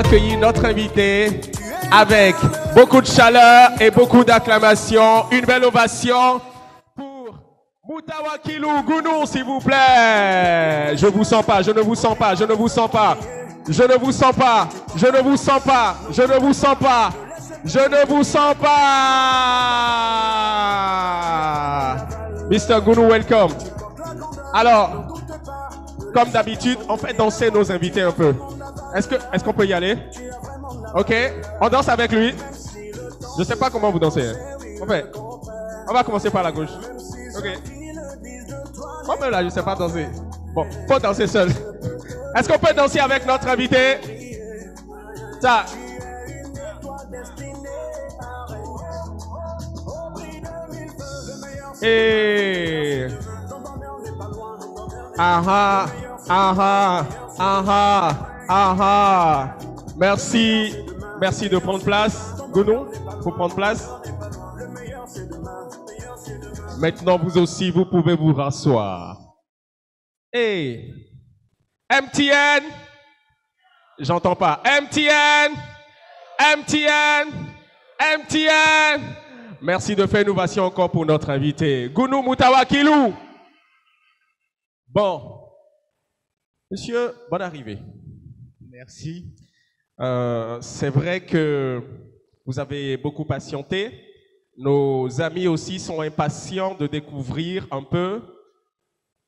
accueillir notre invité avec beaucoup de chaleur et beaucoup d'acclamation. Une belle ovation pour Moutawakilou Gounou, s'il vous plaît. Je vous sens pas, je ne vous sens pas, je ne vous sens pas. Je ne vous sens pas, je ne vous sens pas, je ne vous sens pas, je ne vous sens pas. Mr. Gounou, welcome. Alors, comme d'habitude, on fait danser nos invités un peu. Est-ce qu'on peut y aller? Ok, on danse avec lui. Je ne sais pas comment vous dansez. Hein. On va commencer par la gauche. Ok. Moi-même là, je ne sais pas danser. Bon, faut danser seul. Est-ce qu'on peut danser avec notre invité? Ça. Et... Aha, aha, aha, aha. Merci, merci de prendre place. Gounou, pour prendre place. Maintenant, vous aussi, vous pouvez vous rasseoir. Et MTN, j'entends pas. MTN, MTN, MTN. Merci de faire innovation encore pour notre invité. Gounou Moutawakilou. Bon, monsieur, bonne arrivée. Merci. C'est vrai que vous avez beaucoup patienté. Nos amis aussi sont impatients de découvrir un peu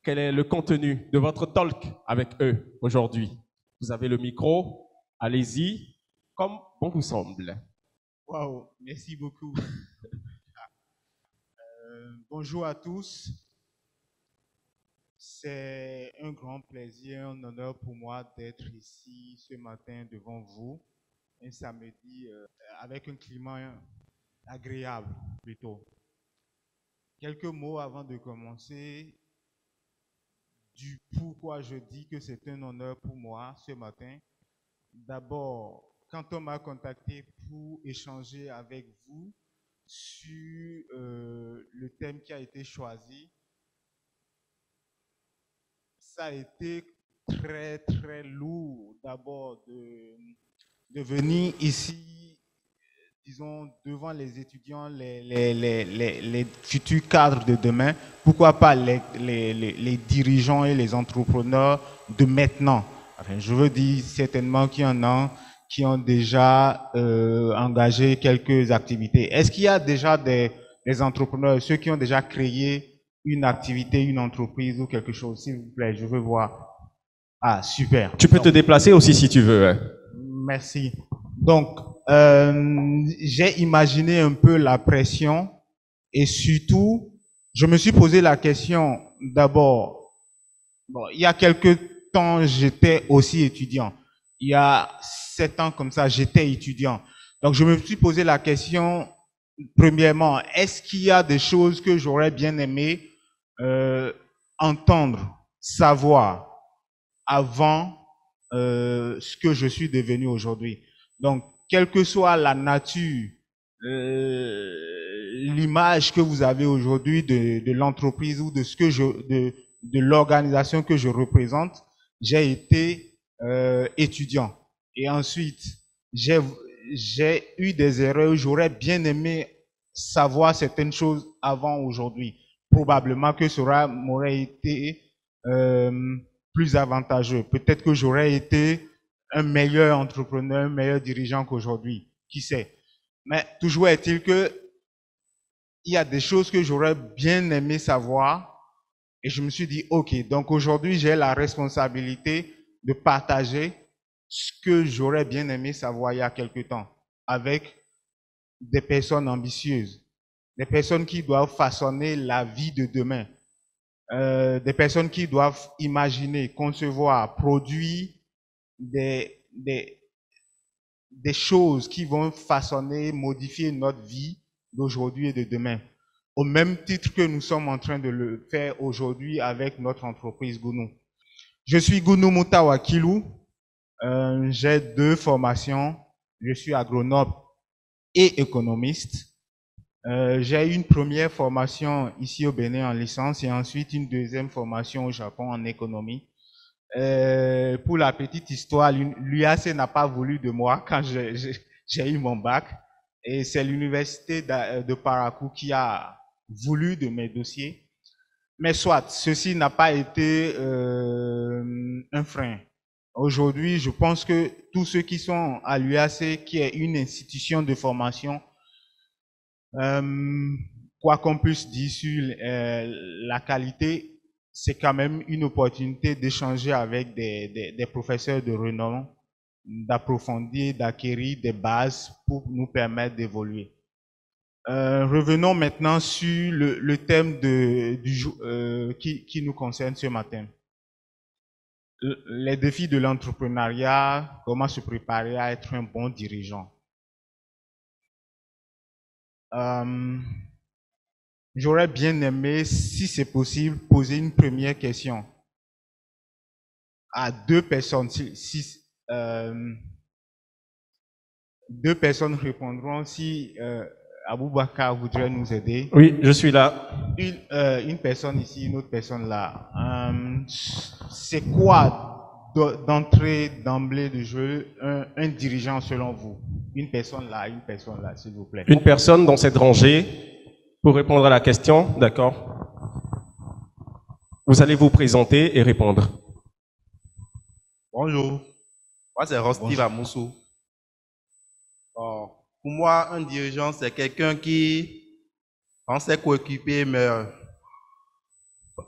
quel est le contenu de votre talk avec eux aujourd'hui. Vous avez le micro, allez-y, comme bon vous semble. Waouh, merci beaucoup. Bonjour à tous. C'est un grand plaisir, un honneur pour moi d'être ici ce matin devant vous, un samedi avec un climat agréable plutôt. Quelques mots avant de commencer du pourquoi je dis que c'est un honneur pour moi ce matin. D'abord, quand on m'a contacté pour échanger avec vous sur le thème qui a été choisi, ça a été très, très lourd d'abord de venir ici, disons, devant les étudiants, les futurs cadres de demain, pourquoi pas les dirigeants et les entrepreneurs de maintenant. Enfin, je veux dire certainement qu'il y en a qui ont déjà engagé quelques activités. Est-ce qu'il y a déjà des entrepreneurs, ceux qui ont déjà créé une activité, une entreprise ou quelque chose, s'il vous plaît, je veux voir. Ah, super. Tu peux te déplacer aussi si tu veux. Hein. Merci. Donc, j'ai imaginé un peu la pression et surtout, je me suis posé la question d'abord, bon, il y a quelques temps, j'étais aussi étudiant. Il y a 7 ans comme ça, j'étais étudiant. Donc, je me suis posé la question, premièrement, est-ce qu'il y a des choses que j'aurais bien aimé entendre, savoir avant ce que je suis devenu aujourd'hui. Donc, quelle que soit la nature, l'image que vous avez aujourd'hui de l'entreprise ou de ce que de l'organisation que je représente, j'ai été étudiant. Et ensuite, j'ai eu des erreurs. J'aurais bien aimé savoir certaines choses avant aujourd'hui. Probablement que cela m'aurait été plus avantageux. Peut-être que j'aurais été un meilleur entrepreneur, un meilleur dirigeant qu'aujourd'hui. Qui sait? Mais toujours est-il que il y a des choses que j'aurais bien aimé savoir et je me suis dit, ok, donc aujourd'hui j'ai la responsabilité de partager ce que j'aurais bien aimé savoir il y a quelque temps avec des personnes ambitieuses, des personnes qui doivent façonner la vie de demain, des personnes qui doivent imaginer, concevoir, produire des choses qui vont façonner, modifier notre vie d'aujourd'hui et de demain. Au même titre que nous sommes en train de le faire aujourd'hui avec notre entreprise Gounou. Je suis Gounou Moutawakilou. J'ai 2 formations. Je suis agronome et économiste. J'ai une première formation ici au Bénin en licence et ensuite une deuxième formation au Japon en économie. Pour la petite histoire, l'UAC n'a pas voulu de moi quand j'ai eu mon bac. Et c'est l'université de Parakou qui a voulu de mes dossiers. Mais soit, ceci n'a pas été un frein. Aujourd'hui, je pense que tous ceux qui sont à l'UAC, qui est une institution de formation, quoi qu'on puisse dire sur la qualité, c'est quand même une opportunité d'échanger avec des professeurs de renom, d'approfondir, d'acquérir des bases pour nous permettre d'évoluer. Revenons maintenant sur le thème qui nous concerne ce matin. Les défis de l'entrepreneuriat, comment se préparer à être un bon dirigeant. J'aurais bien aimé, si c'est possible, poser une première question à deux personnes. Deux personnes répondront si Aboubakar voudrait nous aider. Oui, je suis là. Une personne ici, une autre personne là. C'est quoi d'emblée de jeu un dirigeant selon vous? Une personne là, s'il vous plaît. Une personne dans cette rangée pour répondre à la question, d'accord? Vous allez vous présenter et répondre. Bonjour, moi c'est Rosty Vamoussou. Pour moi, un dirigeant, c'est quelqu'un qui, en ses coéquipiers, meurt.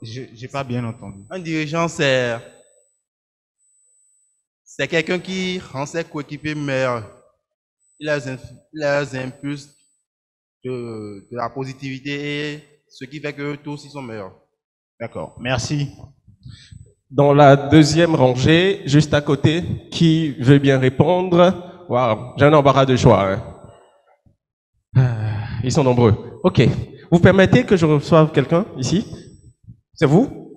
J'ai pas bien entendu. Un dirigeant, c'est quelqu'un qui rend ses coéquipiers meilleurs. Il les impulse de la positivité et ce qui fait que tous ils sont meilleurs. D'accord, merci. Dans la deuxième rangée, juste à côté, qui veut bien répondre? Waouh, j'ai un embarras de choix. Ils sont nombreux. Ok. Vous permettez que je reçoive quelqu'un ici? C'est vous?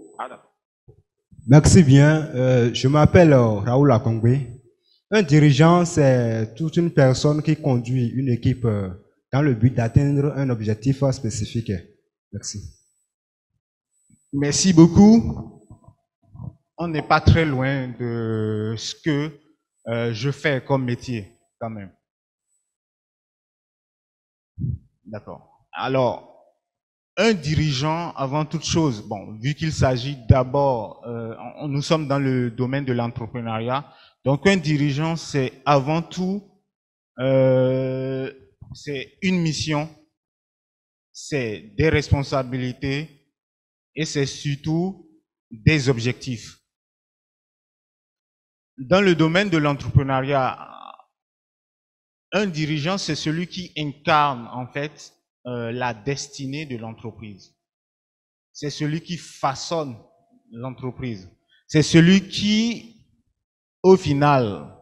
Merci bien. Je m'appelle Raoul Akongwe. Un dirigeant, c'est toute une personne qui conduit une équipe dans le but d'atteindre un objectif spécifique. Merci. Merci beaucoup. On n'est pas très loin de ce que je fais comme métier, quand même. D'accord. Alors, un dirigeant, avant toute chose, bon, vu qu'il s'agit d'abord, nous sommes dans le domaine de l'entrepreneuriat, donc un dirigeant, c'est avant tout, c'est une mission, c'est des responsabilités et c'est surtout des objectifs. Dans le domaine de l'entrepreneuriat, un dirigeant, c'est celui qui incarne en fait la destinée de l'entreprise. C'est celui qui façonne l'entreprise. C'est celui qui, au final,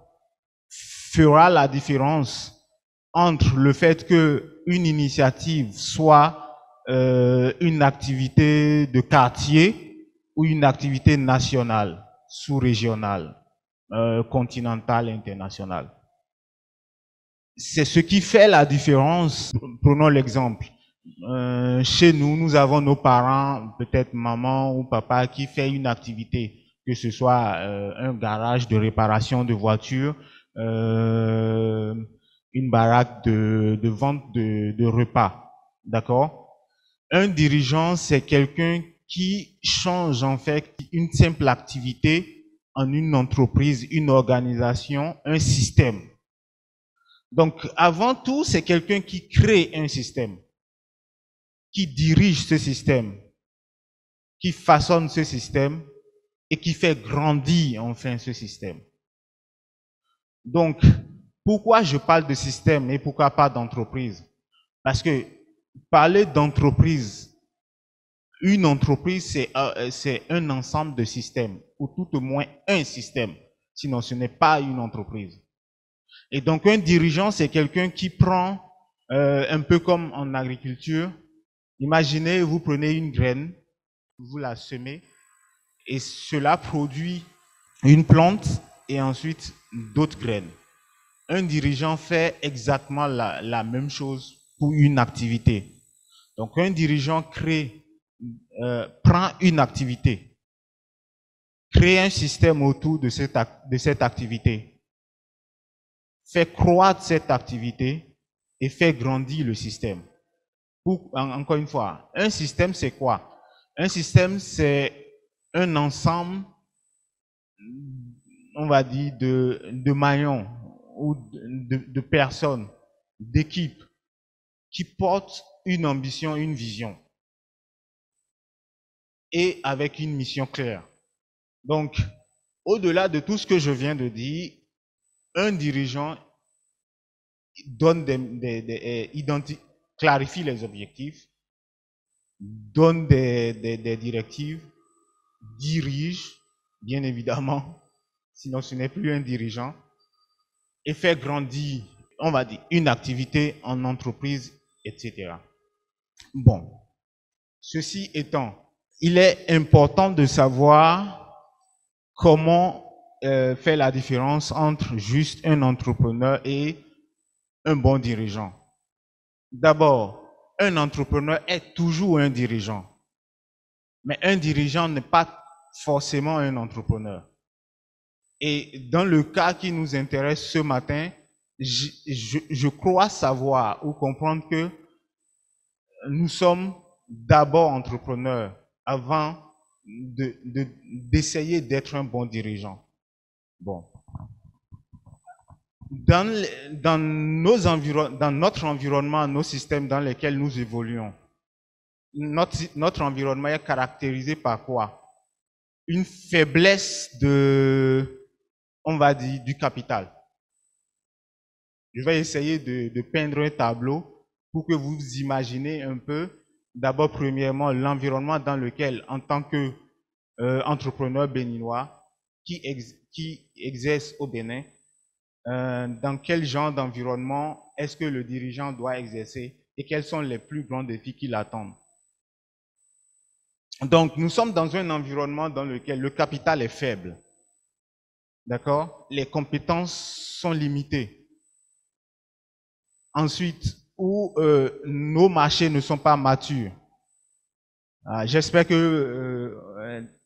fera la différence entre le fait qu'une initiative soit une activité de quartier ou une activité nationale, sous-régionale, continentale, internationale. C'est ce qui fait la différence. Prenons l'exemple. Chez nous, nous avons nos parents, peut-être maman ou papa, qui fait une activité, que ce soit un garage de réparation de voitures, une baraque de vente de repas. D'accord? Un dirigeant, c'est quelqu'un qui change en fait une simple activité en une entreprise, une organisation, un système. Donc, avant tout, c'est quelqu'un qui crée un système, qui dirige ce système, qui façonne ce système et qui fait grandir enfin ce système. Donc, pourquoi je parle de système et pourquoi pas d'entreprise? Parce que parler d'entreprise, une entreprise, c'est un ensemble de systèmes, ou tout au moins un système, sinon ce n'est pas une entreprise. Et donc, un dirigeant, c'est quelqu'un qui prend, un peu comme en agriculture, imaginez, vous prenez une graine, vous la semez, et cela produit une plante et ensuite d'autres graines. Un dirigeant fait exactement la même chose pour une activité. Donc, un dirigeant prend une activité, créer un système autour de cette activité, faire croître cette activité et faire grandir le système. Encore une fois, un système, c'est quoi? Un système, c'est un ensemble, on va dire, de maillons ou de personnes, d'équipes qui portent une ambition, une vision et avec une mission claire. Donc, au-delà de tout ce que je viens de dire, un dirigeant donne clarifie les objectifs, donne des directives, dirige, bien évidemment, sinon ce n'est plus un dirigeant, et fait grandir, on va dire, une activité en entreprise, etc. Bon, ceci étant, il est important de savoir comment faire la différence entre juste un entrepreneur et un bon dirigeant. D'abord, un entrepreneur est toujours un dirigeant, mais un dirigeant n'est pas forcément un entrepreneur. Et dans le cas qui nous intéresse ce matin, je crois savoir ou comprendre que nous sommes d'abord entrepreneurs avant d'essayer d'être un bon dirigeant. Bon. Dans notre environnement, nos systèmes dans lesquels nous évoluons, notre environnement est caractérisé par quoi? Une faiblesse on va dire, du capital. Je vais essayer de peindre un tableau pour que vous imaginez un peu, d'abord, premièrement, l'environnement dans lequel, en tant qu'entrepreneur béninois qui exerce au Bénin, dans quel genre d'environnement est-ce que le dirigeant doit exercer et quels sont les plus grands défis qui l'attendent. Donc, nous sommes dans un environnement dans lequel le capital est faible. D'accord? Les compétences sont limitées. Ensuite, où nos marchés ne sont pas matures. J'espère que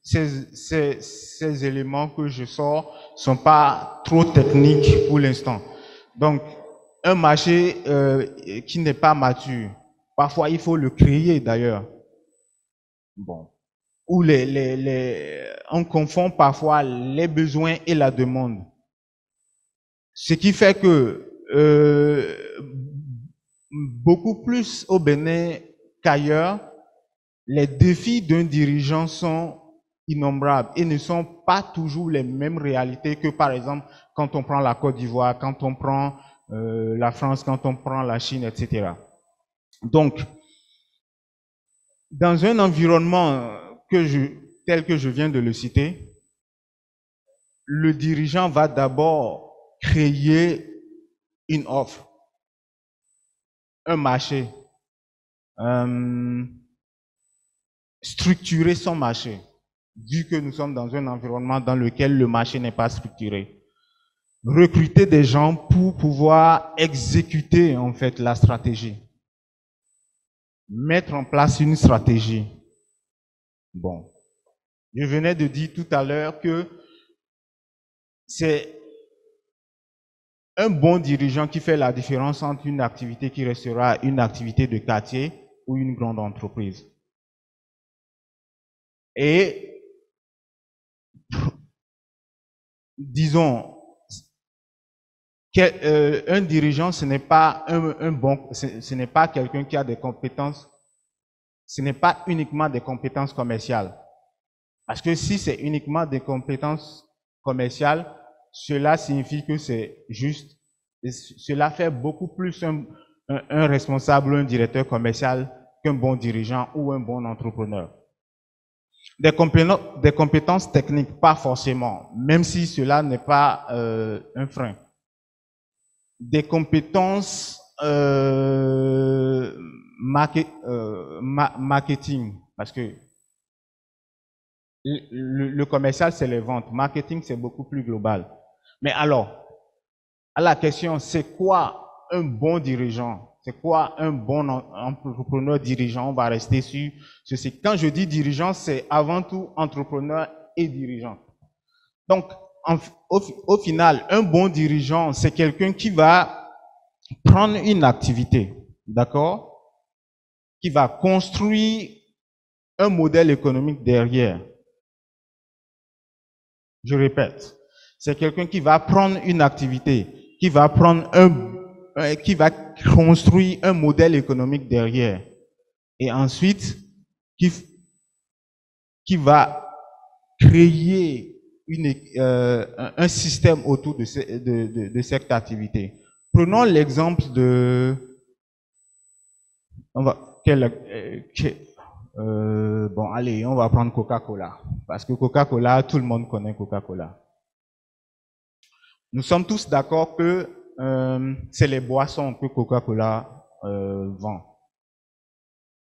ces éléments que je sors ne sont pas trop techniques pour l'instant. Donc, un marché qui n'est pas mature, parfois il faut le créer d'ailleurs. Bon. Où on confond parfois les besoins et la demande. Ce qui fait que beaucoup plus au Bénin qu'ailleurs, les défis d'un dirigeant sont innombrables et ne sont pas toujours les mêmes réalités que, par exemple, quand on prend la Côte d'Ivoire, quand on prend la France, quand on prend la Chine, etc. Donc, dans un environnement tel que je viens de le citer, le dirigeant va d'abord créer une offre, un marché, structurer son marché, vu que nous sommes dans un environnement dans lequel le marché n'est pas structuré. Recruter des gens pour pouvoir exécuter en fait la stratégie. Mettre en place une stratégie. Bon. Je venais de dire tout à l'heure que c'est un bon dirigeant qui fait la différence entre une activité qui restera une activité de quartier ou une grande entreprise. Et disons, un dirigeant, ce n'est pas ce n'est pas quelqu'un qui a des compétences, ce n'est pas uniquement des compétences commerciales. Parce que si c'est uniquement des compétences commerciales, cela signifie que c'est juste, cela fait beaucoup plus un responsable, un directeur commercial qu'un bon dirigeant ou un bon entrepreneur. Des compétences techniques, pas forcément, même si cela n'est pas un frein. Des compétences marketing, parce que le commercial, c'est les ventes. Marketing, c'est beaucoup plus global. Mais alors, à la question, c'est quoi un bon dirigeant? C'est quoi un bon entrepreneur dirigeant? On va rester sur ceci. Quand je dis dirigeant, c'est avant tout entrepreneur et dirigeant. Donc, au final, un bon dirigeant, c'est quelqu'un qui va prendre une activité, d'accord, qui va construire un modèle économique derrière. Je répète, c'est quelqu'un qui va prendre une activité, qui va construire un modèle économique derrière, et ensuite qui va créer un système autour de cette activité. Prenons l'exemple de on va prendre Coca-Cola, parce que Coca-Cola, tout le monde connaît Coca-Cola. Nous sommes tous d'accord que c'est les boissons que Coca-Cola vend.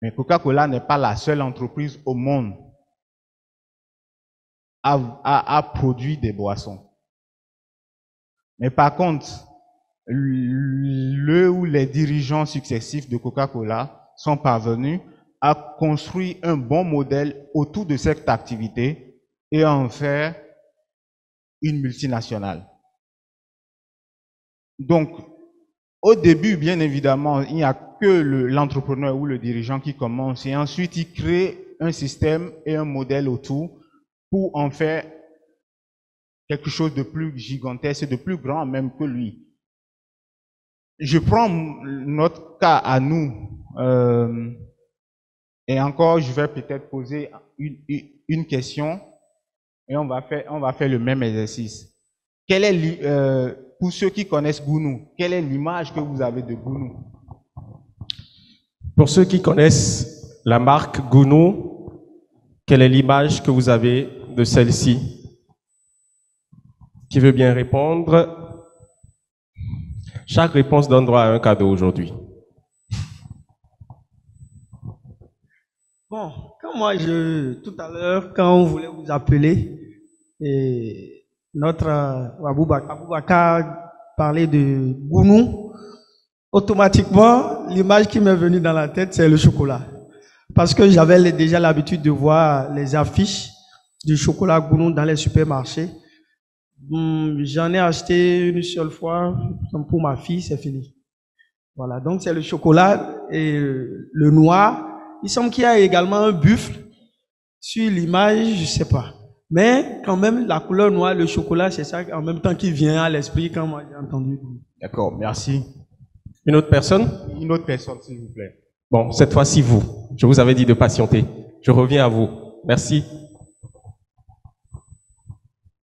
Mais Coca-Cola n'est pas la seule entreprise au monde à produire des boissons. Mais par contre, les dirigeants successifs de Coca-Cola sont parvenus à construire un bon modèle autour de cette activité et à en faire une multinationale. Donc, au début, bien évidemment, il n'y a que l'entrepreneur ou le dirigeant qui commence et ensuite il crée un système et un modèle autour pour en faire quelque chose de plus gigantesque, de plus grand même que lui. Je prends notre cas à nous, et encore, je vais peut-être poser une question et on va faire le même exercice. Pour ceux qui connaissent Gounou, quelle est l'image que vous avez de Gounou? Pour ceux qui connaissent la marque Gounou, quelle est l'image que vous avez de celle-ci? Qui veut bien répondre? Chaque réponse donne droit à un cadeau aujourd'hui. Bon, tout à l'heure, quand on voulait vous appeler, notre Aboubakar parlait de Gounou, automatiquement, l'image qui m'est venue dans la tête, c'est le chocolat. Parce que j'avais déjà l'habitude de voir les affiches du chocolat Gounou dans les supermarchés. J'en ai acheté une seule fois, pour ma fille, c'est fini. Voilà, donc c'est le chocolat et le noir. Il semble qu'il y a également un buffle sur l'image, je ne sais pas. Mais quand même, la couleur noire, le chocolat, c'est ça en même temps qui vient à l'esprit quand moi j'ai entendu. D'accord, merci. Une autre personne? Une autre personne, s'il vous plaît. Bon, cette fois-ci, vous. Je vous avais dit de patienter. Je reviens à vous. Merci.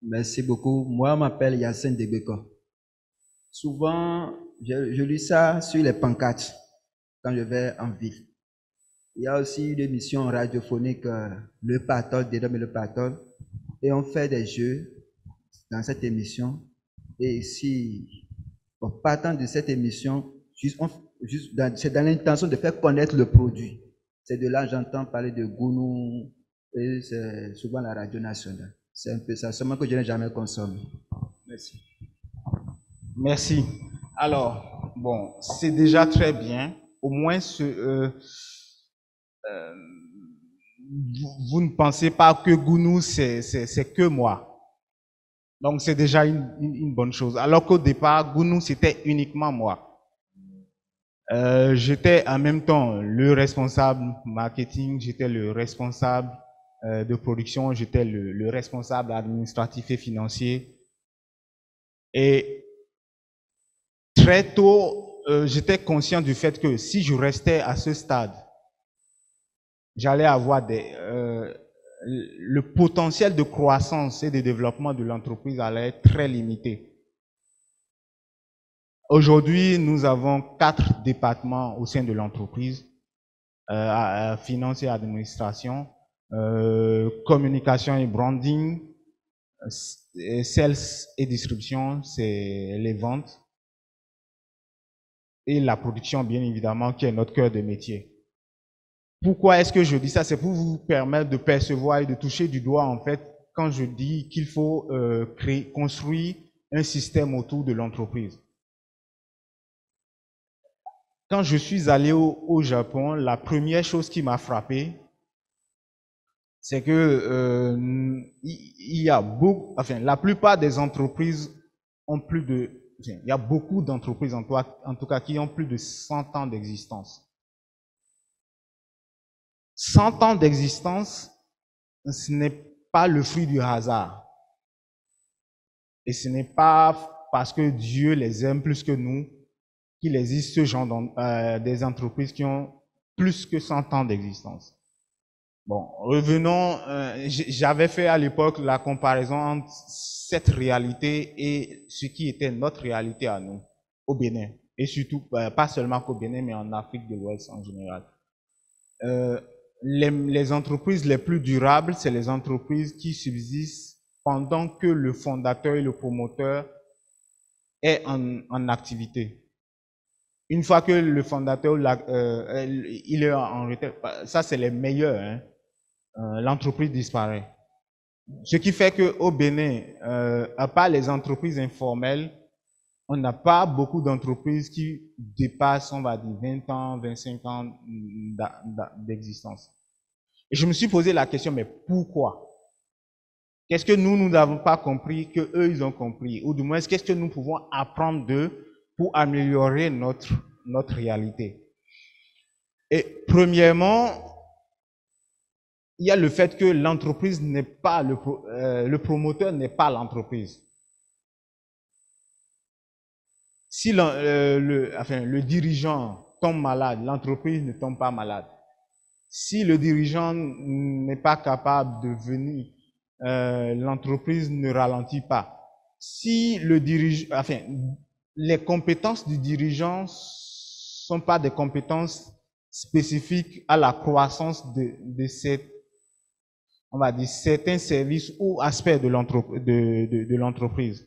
Merci beaucoup. Moi, je m'appelle Yacine Debeko. Souvent, je lis ça sur les pancartes quand je vais en ville. Il y a aussi une émission radiophonique, Le Patol, Dedom et Le Patol, et on fait des jeux dans cette émission. Et ici, en partant de cette émission, c'est dans l'intention de faire connaître le produit. C'est de là que j'entends parler de Gounou, et c'est souvent la radio nationale. C'est un peu ça, seulement que je n'ai jamais consommé. Merci. Merci. Alors, bon, c'est déjà très bien. Au moins, vous ne pensez pas que Gounou, c'est que moi. Donc, c'est déjà une bonne chose. Alors qu'au départ, Gounou, c'était uniquement moi. J'étais en même temps le responsable marketing, j'étais le responsable de production, j'étais le responsable administratif et financier. Et très tôt, j'étais conscient du fait que si je restais à ce stade, j'allais avoir le potentiel de croissance et de développement de l'entreprise allait être très limité. Aujourd'hui, nous avons 4 départements au sein de l'entreprise, finance et administration, communication et branding, sales et distribution, c'est les ventes, et la production, bien évidemment, qui est notre cœur de métier. Pourquoi est-ce que je dis ça? C'est pour vous permettre de percevoir et de toucher du doigt, en fait, quand je dis qu'il faut construire un système autour de l'entreprise. Quand je suis allé au Japon, la première chose qui m'a frappé, c'est que il y a beaucoup, enfin, la plupart des entreprises ont plus de, enfin, il y a beaucoup d'entreprises en tout cas qui ont plus de 100 ans d'existence. 100 ans d'existence, ce n'est pas le fruit du hasard. Et ce n'est pas parce que Dieu les aime plus que nous qu'il existe ce genre des entreprises qui ont plus que 100 ans d'existence. Bon, revenons, j'avais fait à l'époque la comparaison entre cette réalité et ce qui était notre réalité à nous, au Bénin. Et surtout, pas seulement qu'au Bénin, mais en Afrique de l'Ouest en général. Les entreprises les plus durables, c'est les entreprises qui subsistent pendant que le fondateur et le promoteur est en activité. Une fois que le fondateur il est en retraite, ça c'est les meilleurs, hein, l'entreprise disparaît. Ce qui fait qu'au Bénin, à part les entreprises informelles, on n'a pas beaucoup d'entreprises qui dépassent, on va dire, 20 ans, 25 ans d'existence. Et je me suis posé la question, mais pourquoi? Qu'est-ce que nous n'avons pas compris que eux ils ont compris? Ou du moins, qu'est-ce que nous pouvons apprendre d'eux pour améliorer notre réalité? Et premièrement, il y a le fait que l'entreprise n'est pas, le promoteur n'est pas l'entreprise. Si le dirigeant tombe malade, l'entreprise ne tombe pas malade. Si le dirigeant n'est pas capable de venir, l'entreprise ne ralentit pas. Si le dirigeant, les compétences du dirigeant sont pas des compétences spécifiques à la croissance de cette, on va dire, certains services ou aspects de l'entreprise.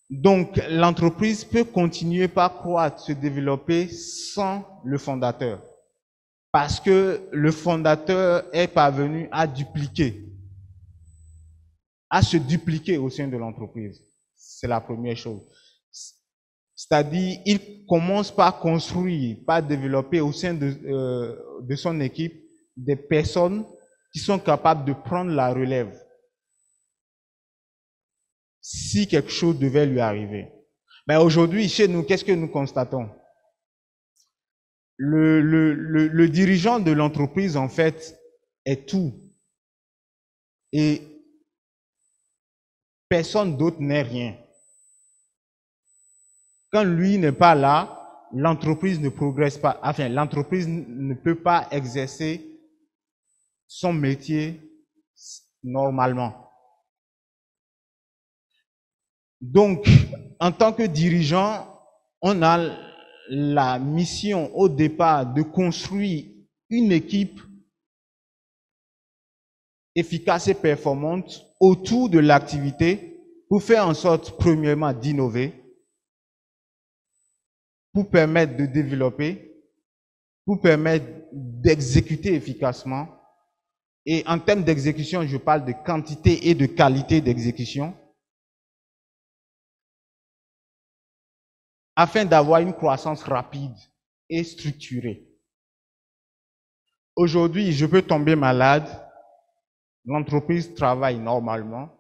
Donc, l'entreprise peut continuer par croître, se développer sans le fondateur. Parce que le fondateur est parvenu à se dupliquer au sein de l'entreprise. C'est la première chose. C'est-à-dire, il commence par construire, par développer au sein de son équipe des personnes qui sont capables de prendre la relève si quelque chose devait lui arriver. Mais aujourd'hui, chez nous, qu'est-ce que nous constatons? Le dirigeant de l'entreprise, en fait, est tout. Et personne d'autre n'est rien. Quand lui n'est pas là, l'entreprise ne progresse pas. Enfin, l'entreprise ne peut pas exercer son métier normalement. Donc, en tant que dirigeant, on a la mission au départ de construire une équipe efficace et performante autour de l'activité pour faire en sorte, premièrement, d'innover, pour permettre de développer, pour permettre d'exécuter efficacement. Et en termes d'exécution, je parle de quantité et de qualité d'exécution, afin d'avoir une croissance rapide et structurée. Aujourd'hui, je peux tomber malade, l'entreprise travaille normalement,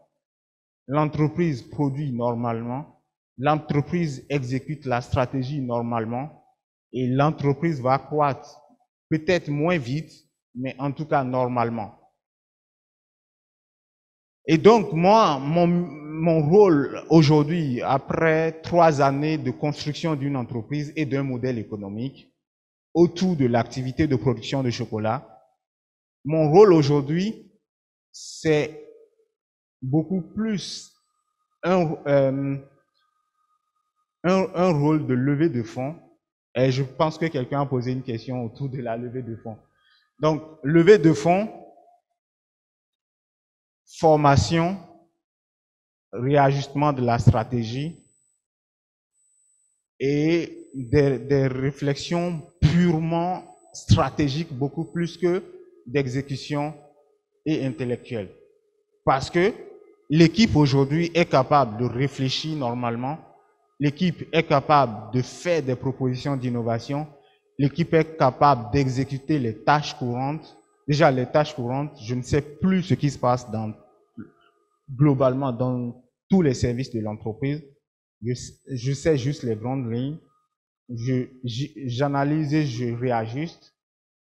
l'entreprise produit normalement, l'entreprise exécute la stratégie normalement et l'entreprise va croître, peut-être moins vite, mais en tout cas normalement. Et donc, moi, mon rôle aujourd'hui, après 3 années de construction d'une entreprise et d'un modèle économique autour de l'activité de production de chocolat, mon rôle aujourd'hui, c'est beaucoup plus un rôle de levée de fonds. Et je pense que quelqu'un a posé une question autour de la levée de fonds. Donc, levée de fonds, formation, réajustement de la stratégie et des réflexions purement stratégiques, beaucoup plus que d'exécution et intellectuelle. Parce que l'équipe aujourd'hui est capable de réfléchir normalement, l'équipe est capable de faire des propositions d'innovation, l'équipe est capable d'exécuter les tâches courantes déjà les tâches courantes, je ne sais plus ce qui se passe globalement dans tous les services de l'entreprise. Je sais juste les grandes lignes. J'analyse et je réajuste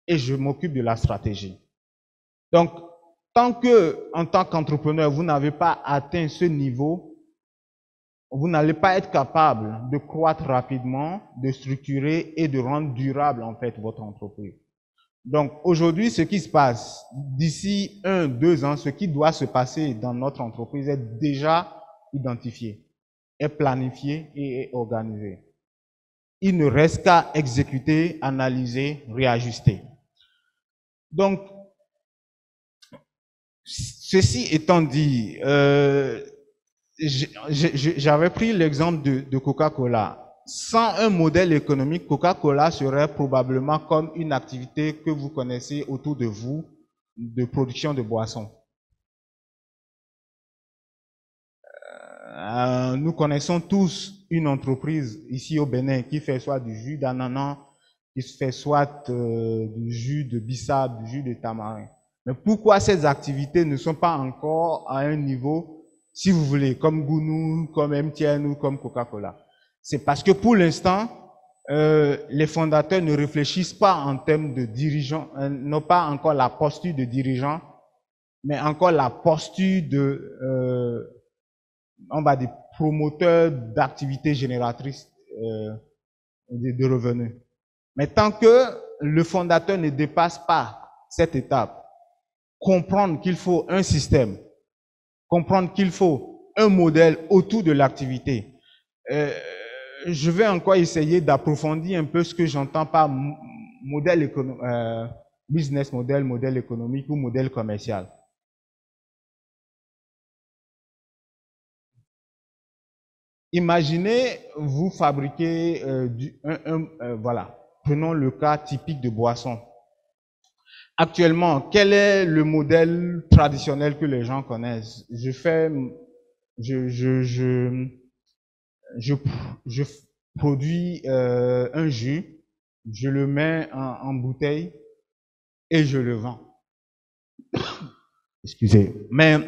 et je m'occupe de la stratégie. Donc, tant que, en tant qu'entrepreneur, vous n'avez pas atteint ce niveau, vous n'allez pas être capable de croître rapidement, de structurer et de rendre durable, en fait, votre entreprise. Donc, aujourd'hui, ce qui se passe, d'ici 1-2 ans, ce qui doit se passer dans notre entreprise est déjà identifié, est planifié et est organisé. Il ne reste qu'à exécuter, analyser, réajuster. Donc, ceci étant dit, j'avais pris l'exemple de Coca-Cola. Sans un modèle économique, Coca-Cola serait probablement comme une activité que vous connaissez autour de vous, de production de boissons. Nous connaissons tous une entreprise ici au Bénin qui fait soit du jus d'ananas, qui fait soit du jus de bissap, du jus de tamarin. Mais pourquoi ces activités ne sont pas encore à un niveau, si vous voulez, comme Gounou, comme MTN ou comme Coca-Cola? C'est parce que pour l'instant, les fondateurs ne réfléchissent pas en termes de dirigeants, n'ont pas encore la posture de dirigeant, mais encore la posture de, on va dire, promoteurs d'activités génératrices de revenus. Mais tant que le fondateur ne dépasse pas cette étape, comprendre qu'il faut un système, comprendre qu'il faut un modèle autour de l'activité, je vais encore essayer d'approfondir un peu ce que j'entends par modèle business model, modèle économique ou modèle commercial. Imaginez, vous fabriquez voilà, prenons le cas typique de boisson. Actuellement, quel est le modèle traditionnel que les gens connaissent? Je produis un jus, je le mets en bouteille et je le vends. Excusez. Mais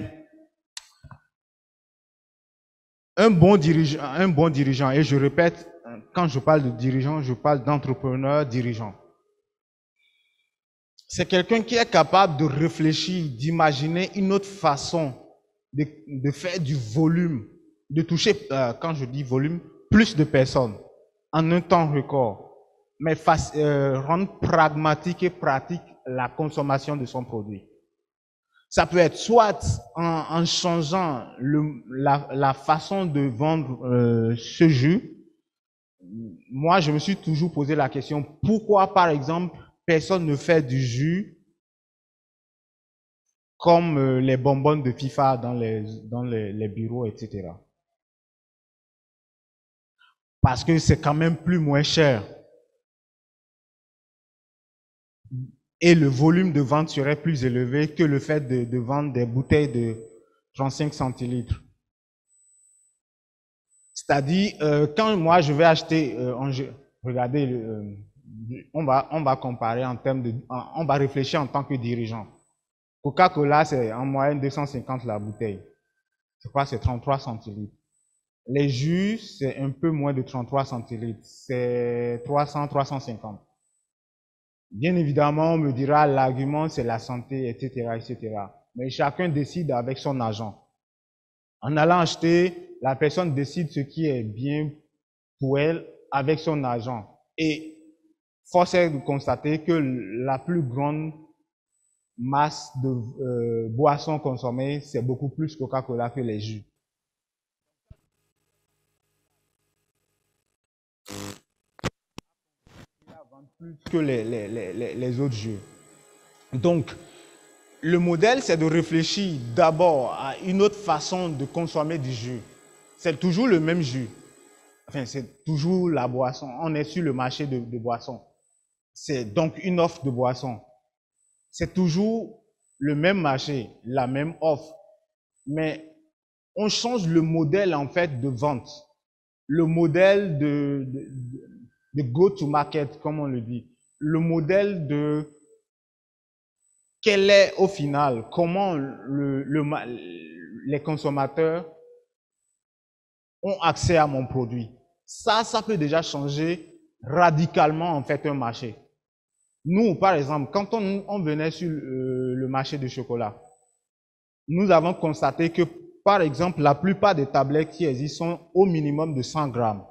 un bon dirigeant, et je répète, quand je parle de dirigeant, je parle d'entrepreneur dirigeant. C'est quelqu'un qui est capable de réfléchir, d'imaginer une autre façon de faire du volume, de toucher, quand je dis volume, plus de personnes en un temps record, mais rendre pragmatique et pratique la consommation de son produit. Ça peut être soit en changeant la façon de vendre ce jus. Moi, je me suis toujours posé la question, pourquoi, par exemple, personne ne fait du jus comme les bonbons de FIFA dans les bureaux, etc. Parce que c'est quand même moins cher. Et le volume de vente serait plus élevé que le fait de vendre des bouteilles de 35 centilitres. C'est-à-dire, quand moi je vais acheter, regardez, on va comparer en termes de, on va réfléchir en tant que dirigeant. Coca-Cola, c'est en moyenne 250 la bouteille. Je crois que c'est 33 centilitres. Les jus, c'est un peu moins de 33 centilitres. C'est 300, 350. Bien évidemment, on me dira, l'argument, c'est la santé, etc., etc. Mais chacun décide avec son argent. En allant acheter, la personne décide ce qui est bien pour elle avec son argent. Et force est de constater que la plus grande masse de boissons consommées, c'est beaucoup plus Coca-Cola que les jus. Plus que les autres jeux. Donc, le modèle, c'est de réfléchir d'abord à une autre façon de consommer du jus. C'est toujours le même jus. Enfin, c'est toujours la boisson. On est sur le marché de boissons. C'est donc une offre de boissons. C'est toujours le même marché, la même offre. Mais on change le modèle, en fait, de vente. Le modèle de go-to-market, comme on le dit. Le modèle quel est au final, comment les consommateurs ont accès à mon produit. Ça peut déjà changer radicalement en fait un marché. Nous, par exemple, quand on venait sur le marché du chocolat, nous avons constaté que, par exemple, la plupart des tablettes qui existent sont au minimum de 100 grammes.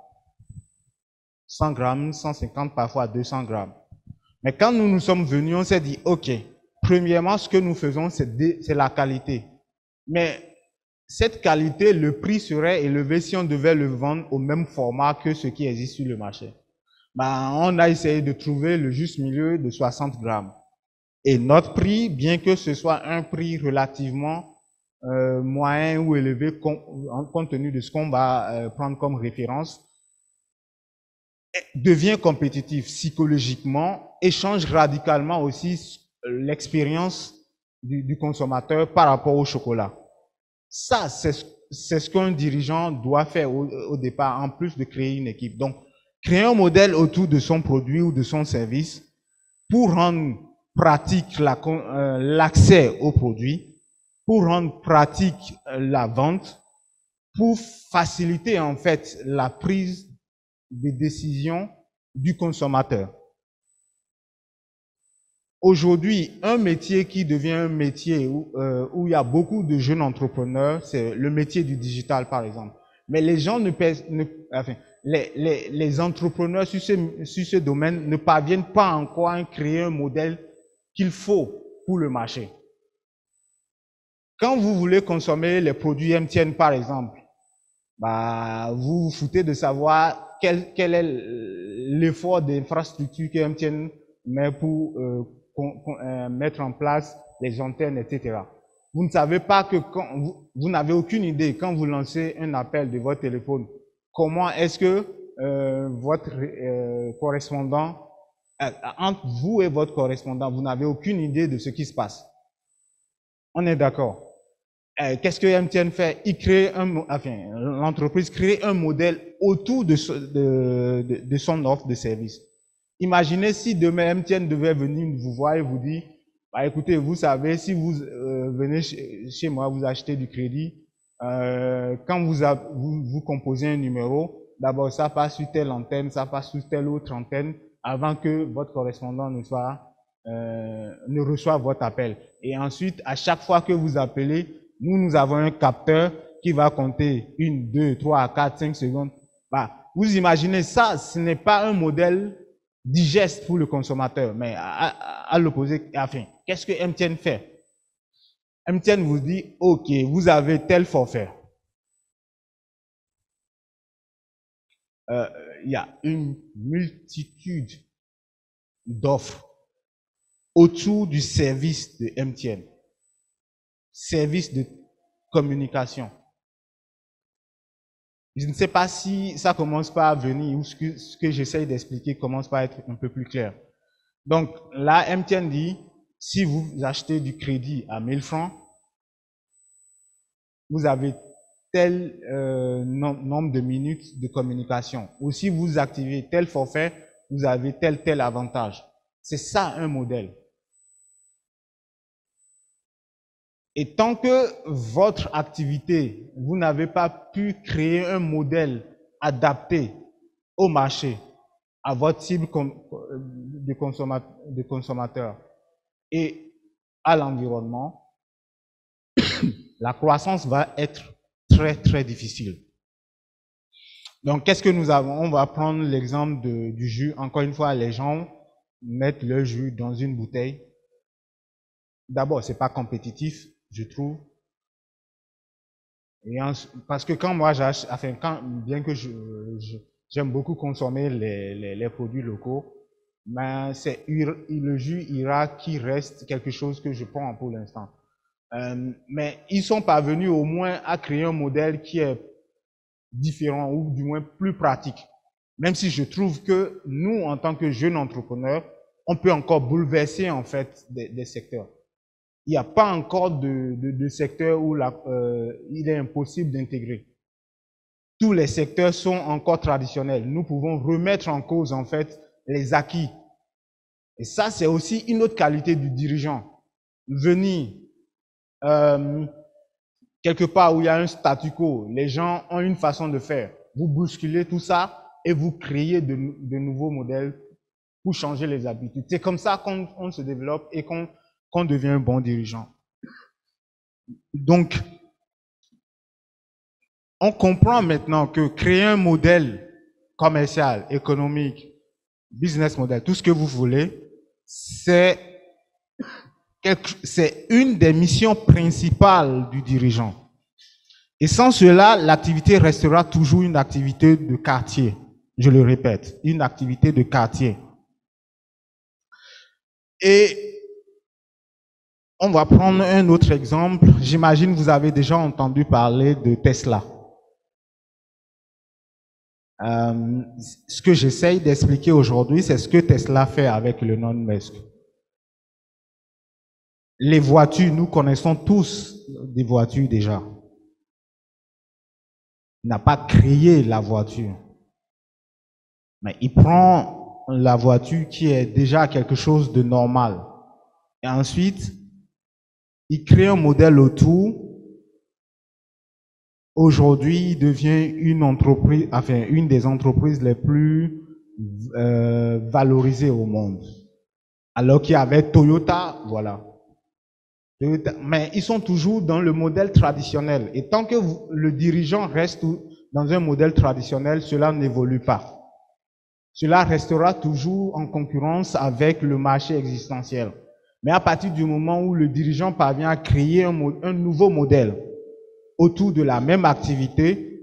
100 grammes, 150, parfois 200 grammes. Mais quand nous sommes venus, on s'est dit, OK, premièrement, ce que nous faisons, c'est la qualité. Mais cette qualité, le prix serait élevé si on devait le vendre au même format que ce qui existe sur le marché. On a essayé de trouver le juste milieu de 60 grammes. Et notre prix, bien que ce soit un prix relativement moyen ou élevé compte tenu de ce qu'on va prendre comme référence, devient compétitif psychologiquement et change radicalement aussi l'expérience du consommateur par rapport au chocolat. Ça, c'est ce qu'un dirigeant doit faire au départ, en plus de créer une équipe. Donc, créer un modèle autour de son produit ou de son service pour rendre pratique l'accès au produit, pour rendre pratique la vente, pour faciliter en fait la prise de décision du consommateur. Aujourd'hui, un métier qui devient un métier où il y a beaucoup de jeunes entrepreneurs, c'est le métier du digital, par exemple. Mais les gens les entrepreneurs sur ce domaine ne parviennent pas encore à créer un modèle qu'il faut pour le marché. Quand vous voulez consommer les produits MTN, par exemple, vous vous foutez de savoir quel est l'effort d'infrastructure que MTN met pour mettre en place les antennes, etc. Vous ne savez pas que vous n'avez aucune idée quand vous lancez un appel de votre téléphone, comment est-ce que votre correspondant, entre vous et votre correspondant, vous n'avez aucune idée de ce qui se passe. On est d'accord. Qu'est-ce que MTN fait? Il crée l'entreprise crée un modèle autour de son offre de service. Imaginez si demain MTN devait venir vous voir et vous dire, écoutez, vous savez, si vous venez chez moi, vous achetez du crédit, quand vous composez un numéro, d'abord ça passe sur telle antenne, ça passe sur telle autre antenne, avant que votre correspondant ne reçoive votre appel. Et ensuite, à chaque fois que vous appelez, nous avons un capteur qui va compter 1, 2, 3, 4, 5 secondes. Vous imaginez ça, ce n'est pas un modèle digeste pour le consommateur, mais à l'opposé, qu'est-ce que MTN fait? MTN vous dit, OK, vous avez tel forfait. Il y a une multitude d'offres autour du service de MTN. Service de communication. Je ne sais pas si ça commence par venir ou ce que j'essaye d'expliquer commence par être un peu plus clair. Donc là, MTN dit, si vous achetez du crédit à 1000 francs, vous avez tel nombre de minutes de communication. Ou si vous activez tel forfait, vous avez tel avantage. C'est ça un modèle. Et tant que votre activité, vous n'avez pas pu créer un modèle adapté au marché, à votre cible de consommateur et à l'environnement, la croissance va être très, très difficile. Donc, qu'est-ce que nous avons? On va prendre l'exemple du jus. Encore une fois, les gens mettent le jus dans une bouteille. D'abord, c'est pas compétitif, je trouve. Parce que quand moi j'achète, bien que j'aime beaucoup consommer les produits locaux, mais c'est le jus Ira qui reste quelque chose que je prends pour l'instant. Mais ils sont parvenus au moins à créer un modèle qui est différent ou du moins plus pratique. Même si je trouve que nous, en tant que jeunes entrepreneurs, on peut encore bouleverser en fait des secteurs. Il n'y a pas encore de secteur où il est impossible d'intégrer. Tous les secteurs sont encore traditionnels. Nous pouvons remettre en cause en fait les acquis. Et ça, c'est aussi une autre qualité du dirigeant. venir quelque part où il y a un statu quo, les gens ont une façon de faire. Vous bousculez tout ça et vous créez de nouveaux modèles pour changer les habitudes. C'est comme ça qu'on se développe et qu'on devient un bon dirigeant. Donc, on comprend maintenant que créer un modèle commercial, économique, business model, tout ce que vous voulez, c'est une des missions principales du dirigeant. Et sans cela, l'activité restera toujours une activité de quartier. Je le répète, une activité de quartier. Et on va prendre un autre exemple. J'imagine que vous avez déjà entendu parler de Tesla. Ce que j'essaye d'expliquer aujourd'hui, c'est ce que Tesla fait avec Elon Musk. Les voitures, nous connaissons tous des voitures déjà. Il n'a pas créé la voiture. Mais il prend la voiture qui est déjà quelque chose de normal. Et ensuite, il crée un modèle autour. Aujourd'hui, il devient une entreprise, enfin, une des entreprises les plus valorisées au monde. Alors qu'il y avait Toyota, voilà. Mais ils sont toujours dans le modèle traditionnel. Et tant que le dirigeant reste dans un modèle traditionnel, cela n'évolue pas. Cela restera toujours en concurrence avec le marché existentiel. Mais à partir du moment où le dirigeant parvient à créer un nouveau modèle autour de la même activité,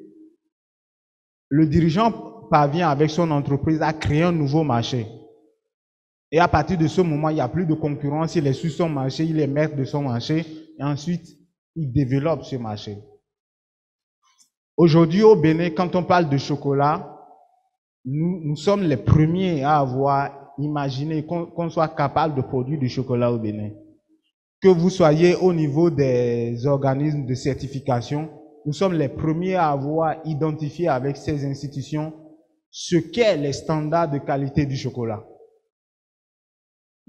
le dirigeant parvient avec son entreprise à créer un nouveau marché. Et à partir de ce moment, il n'y a plus de concurrence, il est sur son marché, il est maître de son marché, et ensuite, il développe ce marché. Aujourd'hui, au Bénin, quand on parle de chocolat, nous sommes les premiers à avoir imaginé qu'on soit capable de produire du chocolat au Bénin. Que vous soyez au niveau des organismes de certification, nous sommes les premiers à avoir identifié avec ces institutions ce qu'est les standards de qualité du chocolat.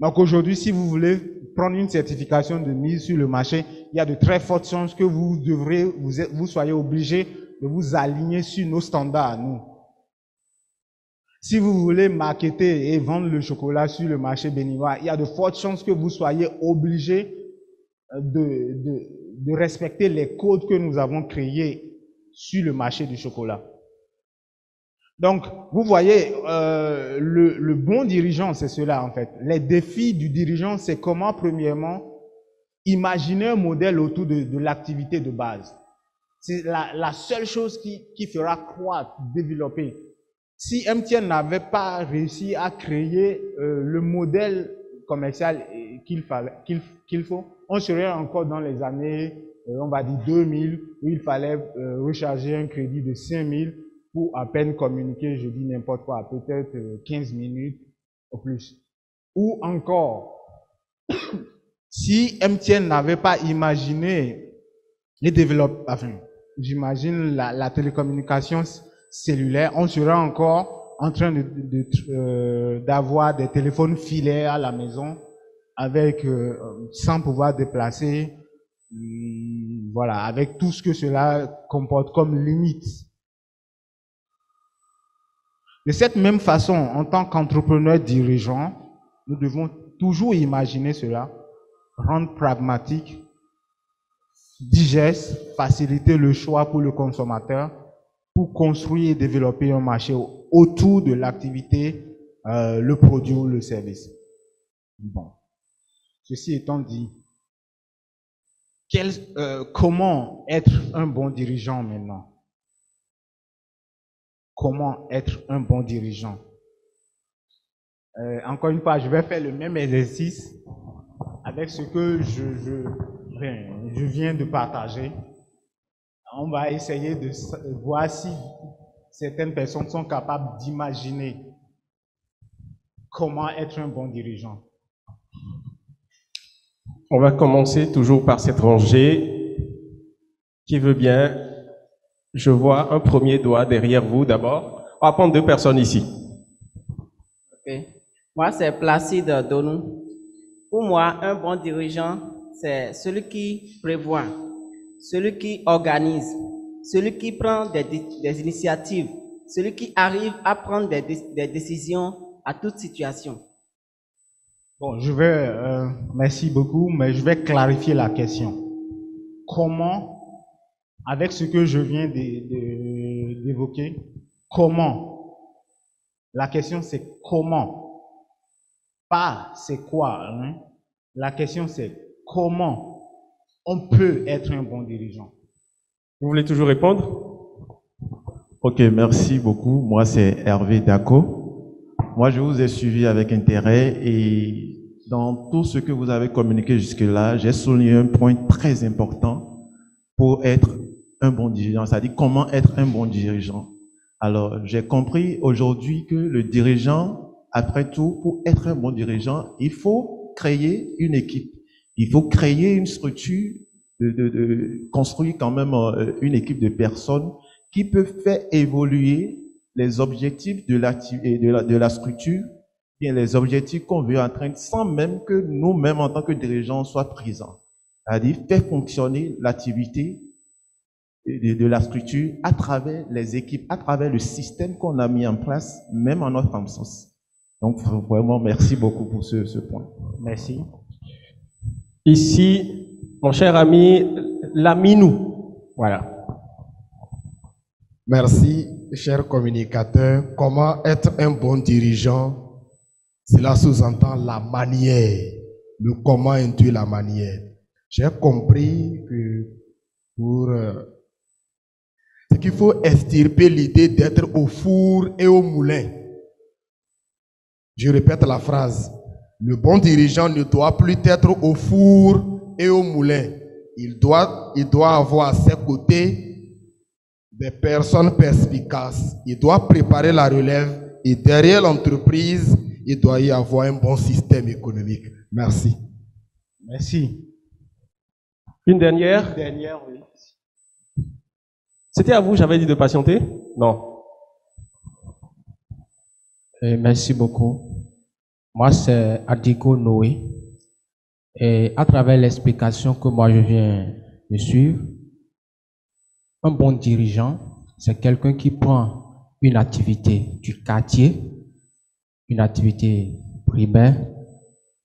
Donc aujourd'hui, si vous voulez prendre une certification de mise sur le marché, il y a de très fortes chances que vous soyez obligé de vous aligner sur nos standards, nous. Si vous voulez marketer et vendre le chocolat sur le marché béninois, il y a de fortes chances que vous soyez obligé de respecter les codes que nous avons créés sur le marché du chocolat. Donc, vous voyez, le bon dirigeant, c'est cela en fait. Les défis du dirigeant, c'est comment, premièrement, imaginer un modèle autour de l'activité de base. C'est la seule chose qui fera croître, développer. Si MTN n'avait pas réussi à créer le modèle commercial qu'il faut, on serait encore dans les années, on va dire 2000, où il fallait recharger un crédit de 5000 pour à peine communiquer, je dis n'importe quoi, peut-être 15 minutes au plus. Ou encore, si MTN n'avait pas imaginé les développements, enfin, j'imagine la télécommunication cellulaire, on serait encore en train d'avoir des téléphones filaires à la maison avec sans pouvoir déplacer, voilà, avec tout ce que cela comporte comme limite. De cette même façon, en tant qu'entrepreneur dirigeant, nous devons toujours imaginer cela, rendre pragmatique, digeste, faciliter le choix pour le consommateur, pour construire et développer un marché autour de l'activité, le produit ou le service. Bon. Ceci étant dit, comment être un bon dirigeant maintenant? Comment être un bon dirigeant? Encore une fois, je vais faire le même exercice avec ce que je viens de partager. On va essayer de voir si certaines personnes sont capables d'imaginer comment être un bon dirigeant. On va commencer toujours par cette rangée. Qui veut bien? Je vois un premier doigt derrière vous d'abord. On va prendre 2 personnes ici. Okay. Moi, c'est Placide Donou. Pour moi, un bon dirigeant, c'est celui qui prévoit, celui qui organise, celui qui prend des initiatives, celui qui arrive à prendre des décisions à toute situation. Bon, merci beaucoup, mais je vais clarifier la question. Comment, avec ce que je viens d'évoquer, comment? La question c'est comment? Pas c'est quoi, hein? La question c'est comment on peut être un bon dirigeant? Vous voulez toujours répondre? Ok, merci beaucoup. Moi, c'est Hervé Daco. Moi, je vous ai suivi avec intérêt et dans tout ce que vous avez communiqué jusque-là, j'ai souligné un point très important pour être un bon dirigeant, c'est-à-dire comment être un bon dirigeant. Alors, j'ai compris aujourd'hui que le dirigeant, après tout, pour être un bon dirigeant, il faut créer une équipe. Il faut créer une structure, construire quand même une équipe de personnes qui peuvent faire évoluer les objectifs de la structure, bien les objectifs qu'on veut atteindre sans même que nous-mêmes en tant que dirigeants soient présents. C'est-à-dire faire fonctionner l'activité de la structure à travers les équipes, à travers le système qu'on a mis en place, même en notre absence. Donc vraiment, merci beaucoup pour ce point. Merci. Ici, mon cher ami Laminou. Voilà. Merci, cher communicateur. Comment être un bon dirigeant? Cela sous-entend la manière. Le comment intuit la manière. J'ai compris que pour c'est qu'il faut extirper l'idée d'être au four et au moulin. Je répète la phrase. Le bon dirigeant ne doit plus être au four et au moulin. Il doit avoir à ses côtés des personnes perspicaces. Il doit préparer la relève et derrière l'entreprise, il doit y avoir un bon système économique. Merci. Merci. Une dernière? Une dernière, oui. C'était à vous, j'avais dit de patienter? Non. Merci beaucoup. Moi, c'est Adiko Noé. Et à travers l'explication que moi je viens de suivre, un bon dirigeant, c'est quelqu'un qui prend une activité du quartier, une activité primaire,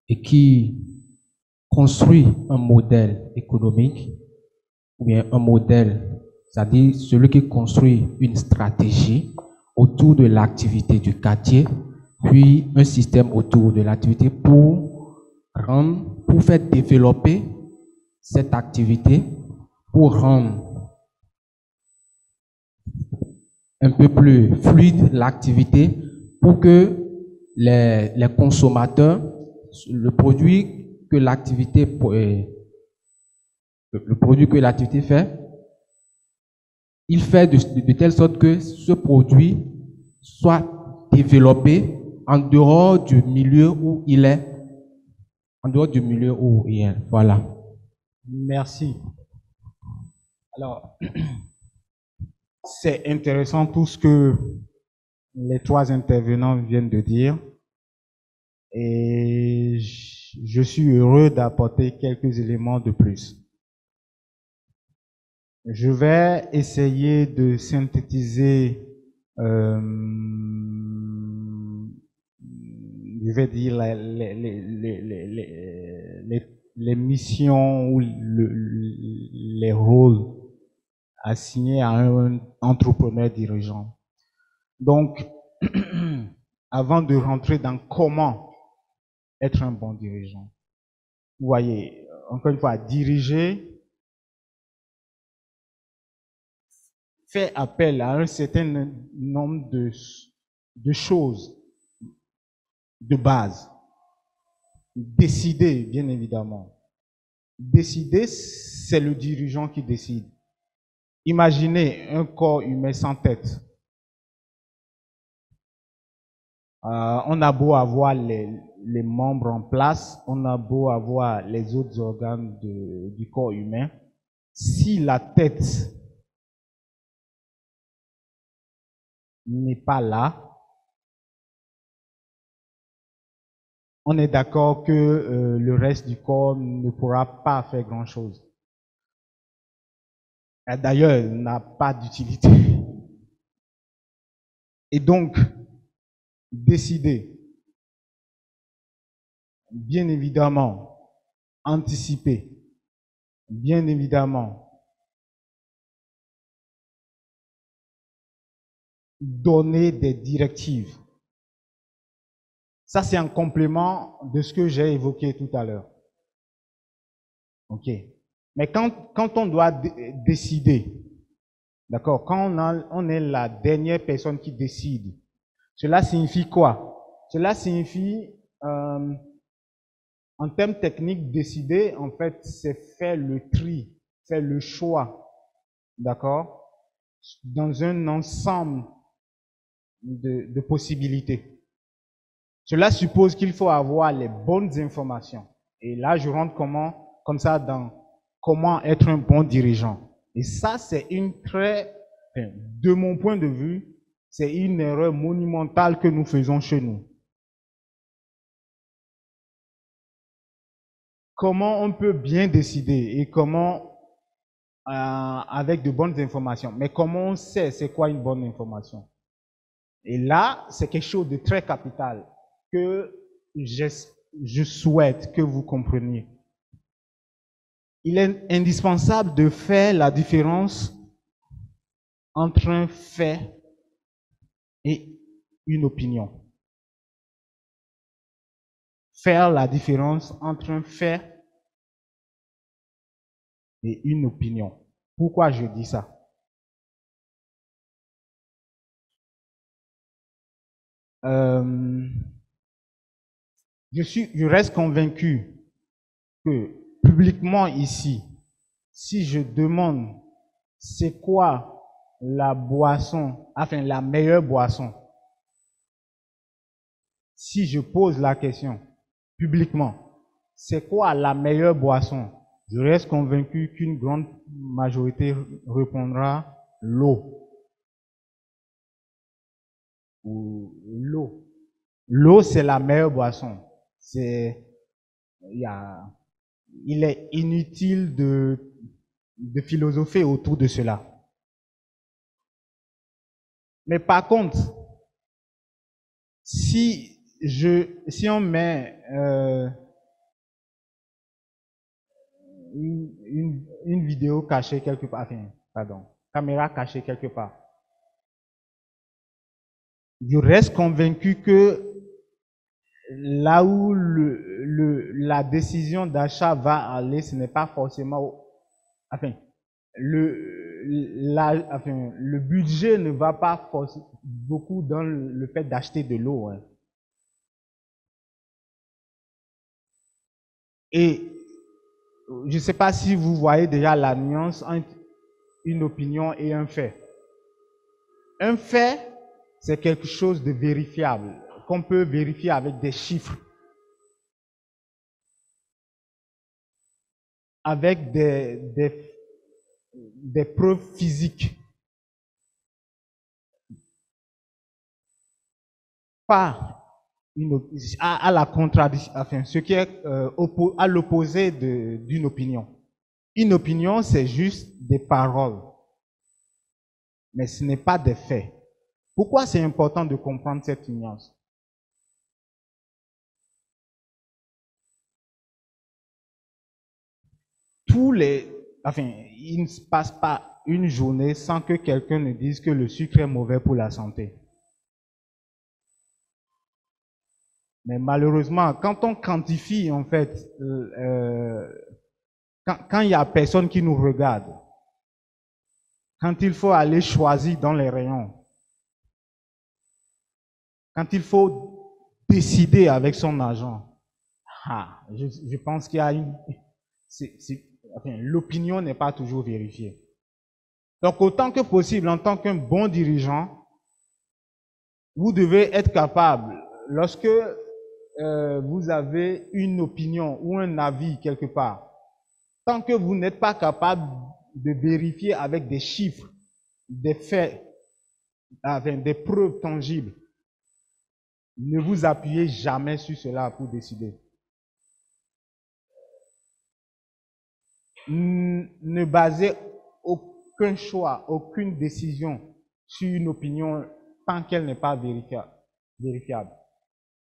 et qui construit un modèle économique, ou bien un modèle, c'est-à-dire celui qui construit une stratégie autour de l'activité du quartier, puis un système autour de l'activité pour faire développer cette activité, pour rendre un peu plus fluide l'activité, pour que les consommateurs, le produit que l'activité fait, il fait de telle sorte que ce produit soit développé en dehors du milieu où il est. En dehors du milieu où il est. Voilà. Merci. Alors, c'est intéressant tout ce que les trois intervenants viennent de dire. Et je suis heureux d'apporter quelques éléments de plus. Je vais essayer de synthétiser, je vais dire les missions ou les rôles assignés à un entrepreneur dirigeant. Donc, avant de rentrer dans comment être un bon dirigeant, vous voyez, encore une fois, diriger fait appel à un certain nombre de choses de base. Décider, bien évidemment. Décider, c'est le dirigeant qui décide. Imaginez un corps humain sans tête. On a beau avoir les membres en place, on a beau avoir les autres organes du corps humain. Si la tête n'est pas là, on est d'accord que le reste du corps ne pourra pas faire grand-chose. D'ailleurs, il n'a pas d'utilité. Et donc, décider, bien évidemment, anticiper, bien évidemment, donner des directives. Ça, c'est un complément de ce que j'ai évoqué tout à l'heure. OK. Mais quand on doit décider, d'accord, quand on est la dernière personne qui décide, cela signifie quoi? Cela signifie, en termes techniques, décider, en fait, c'est faire le tri, faire le choix, d'accord, dans un ensemble de possibilités. Cela suppose qu'il faut avoir les bonnes informations. Et là, je rentre comme ça dans comment être un bon dirigeant. Et ça, c'est de mon point de vue, c'est une erreur monumentale que nous faisons chez nous. Comment on peut bien décider et comment, avec de bonnes informations, mais comment on sait c'est quoi une bonne information? Et là, c'est quelque chose de très capital que je souhaite que vous compreniez. Il est indispensable de faire la différence entre un fait et une opinion. Faire la différence entre un fait et une opinion. Pourquoi je dis ça? Je reste convaincu que publiquement ici, si je demande c'est quoi la boisson, enfin la meilleure boisson, si je pose la question publiquement, c'est quoi la meilleure boisson, je reste convaincu qu'une grande majorité répondra l'eau. L'eau. L'eau, c'est la meilleure boisson. Il est inutile de philosopher autour de cela. Mais par contre, si on met une vidéo cachée quelque part, caméra cachée quelque part, je reste convaincu que là où la décision d'achat va aller, ce n'est pas forcément, le budget ne va pas beaucoup dans le fait d'acheter de l'eau. Hein. Et je ne sais pas si vous voyez déjà la nuance entre une opinion et un fait. Un fait, c'est quelque chose de vérifiable, qu'on peut vérifier avec des chiffres, avec des preuves physiques. Pas à la contradiction, ce qui est à l'opposé d'une opinion. Une opinion, c'est juste des paroles, mais ce n'est pas des faits. Pourquoi c'est important de comprendre cette nuance? Il ne se passe pas une journée sans que quelqu'un ne dise que le sucre est mauvais pour la santé. Mais malheureusement, quand on quantifie, en fait, quand il n'y a personne qui nous regarde, quand il faut aller choisir dans les rayons, quand il faut décider avec son argent, je pense qu'il y a l'opinion n'est pas toujours vérifiée. Donc, autant que possible, en tant qu'un bon dirigeant, vous devez être capable, lorsque vous avez une opinion ou un avis quelque part, tant que vous n'êtes pas capable de vérifier avec des chiffres, des faits, avec des preuves tangibles, Ne vous appuyez jamais sur cela pour décider. Ne basez aucun choix, aucune décision sur une opinion tant qu'elle n'est pas vérifiable,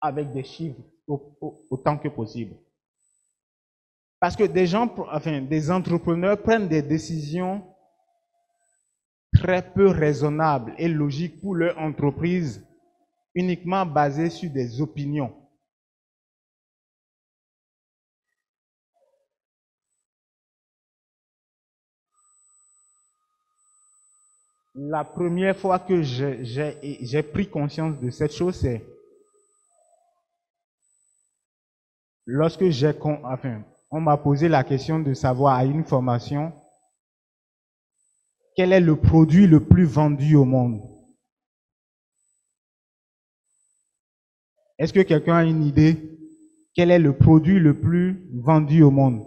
avec des chiffres autant que possible. Parce que des entrepreneurs prennent des décisions très peu raisonnables et logiques pour leur entreprise, uniquement basées sur des opinions. La première fois que j'ai pris conscience de cette chose, c'est lorsque on m'a posé la question de savoir à une formation quel est le produit le plus vendu au monde. Est-ce que quelqu'un a une idée? Quel est le produit le plus vendu au monde?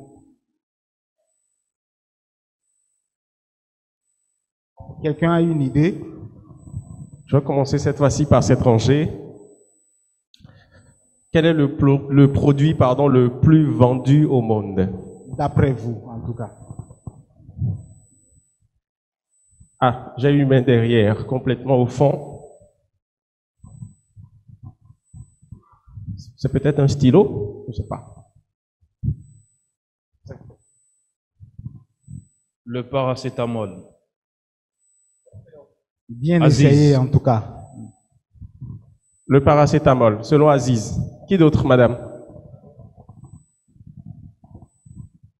Quelqu'un a une idée? Je vais commencer cette fois-ci par cette rangée. Quel est le produit le plus vendu au monde? D'après vous, en tout cas. Ah, j'ai une main derrière, complètement au fond. C'est peut-être un stylo? Je ne sais pas. Le paracétamol. Bien Aziz. essayé, en tout cas. Le paracétamol, selon Aziz. Qui d'autre, madame?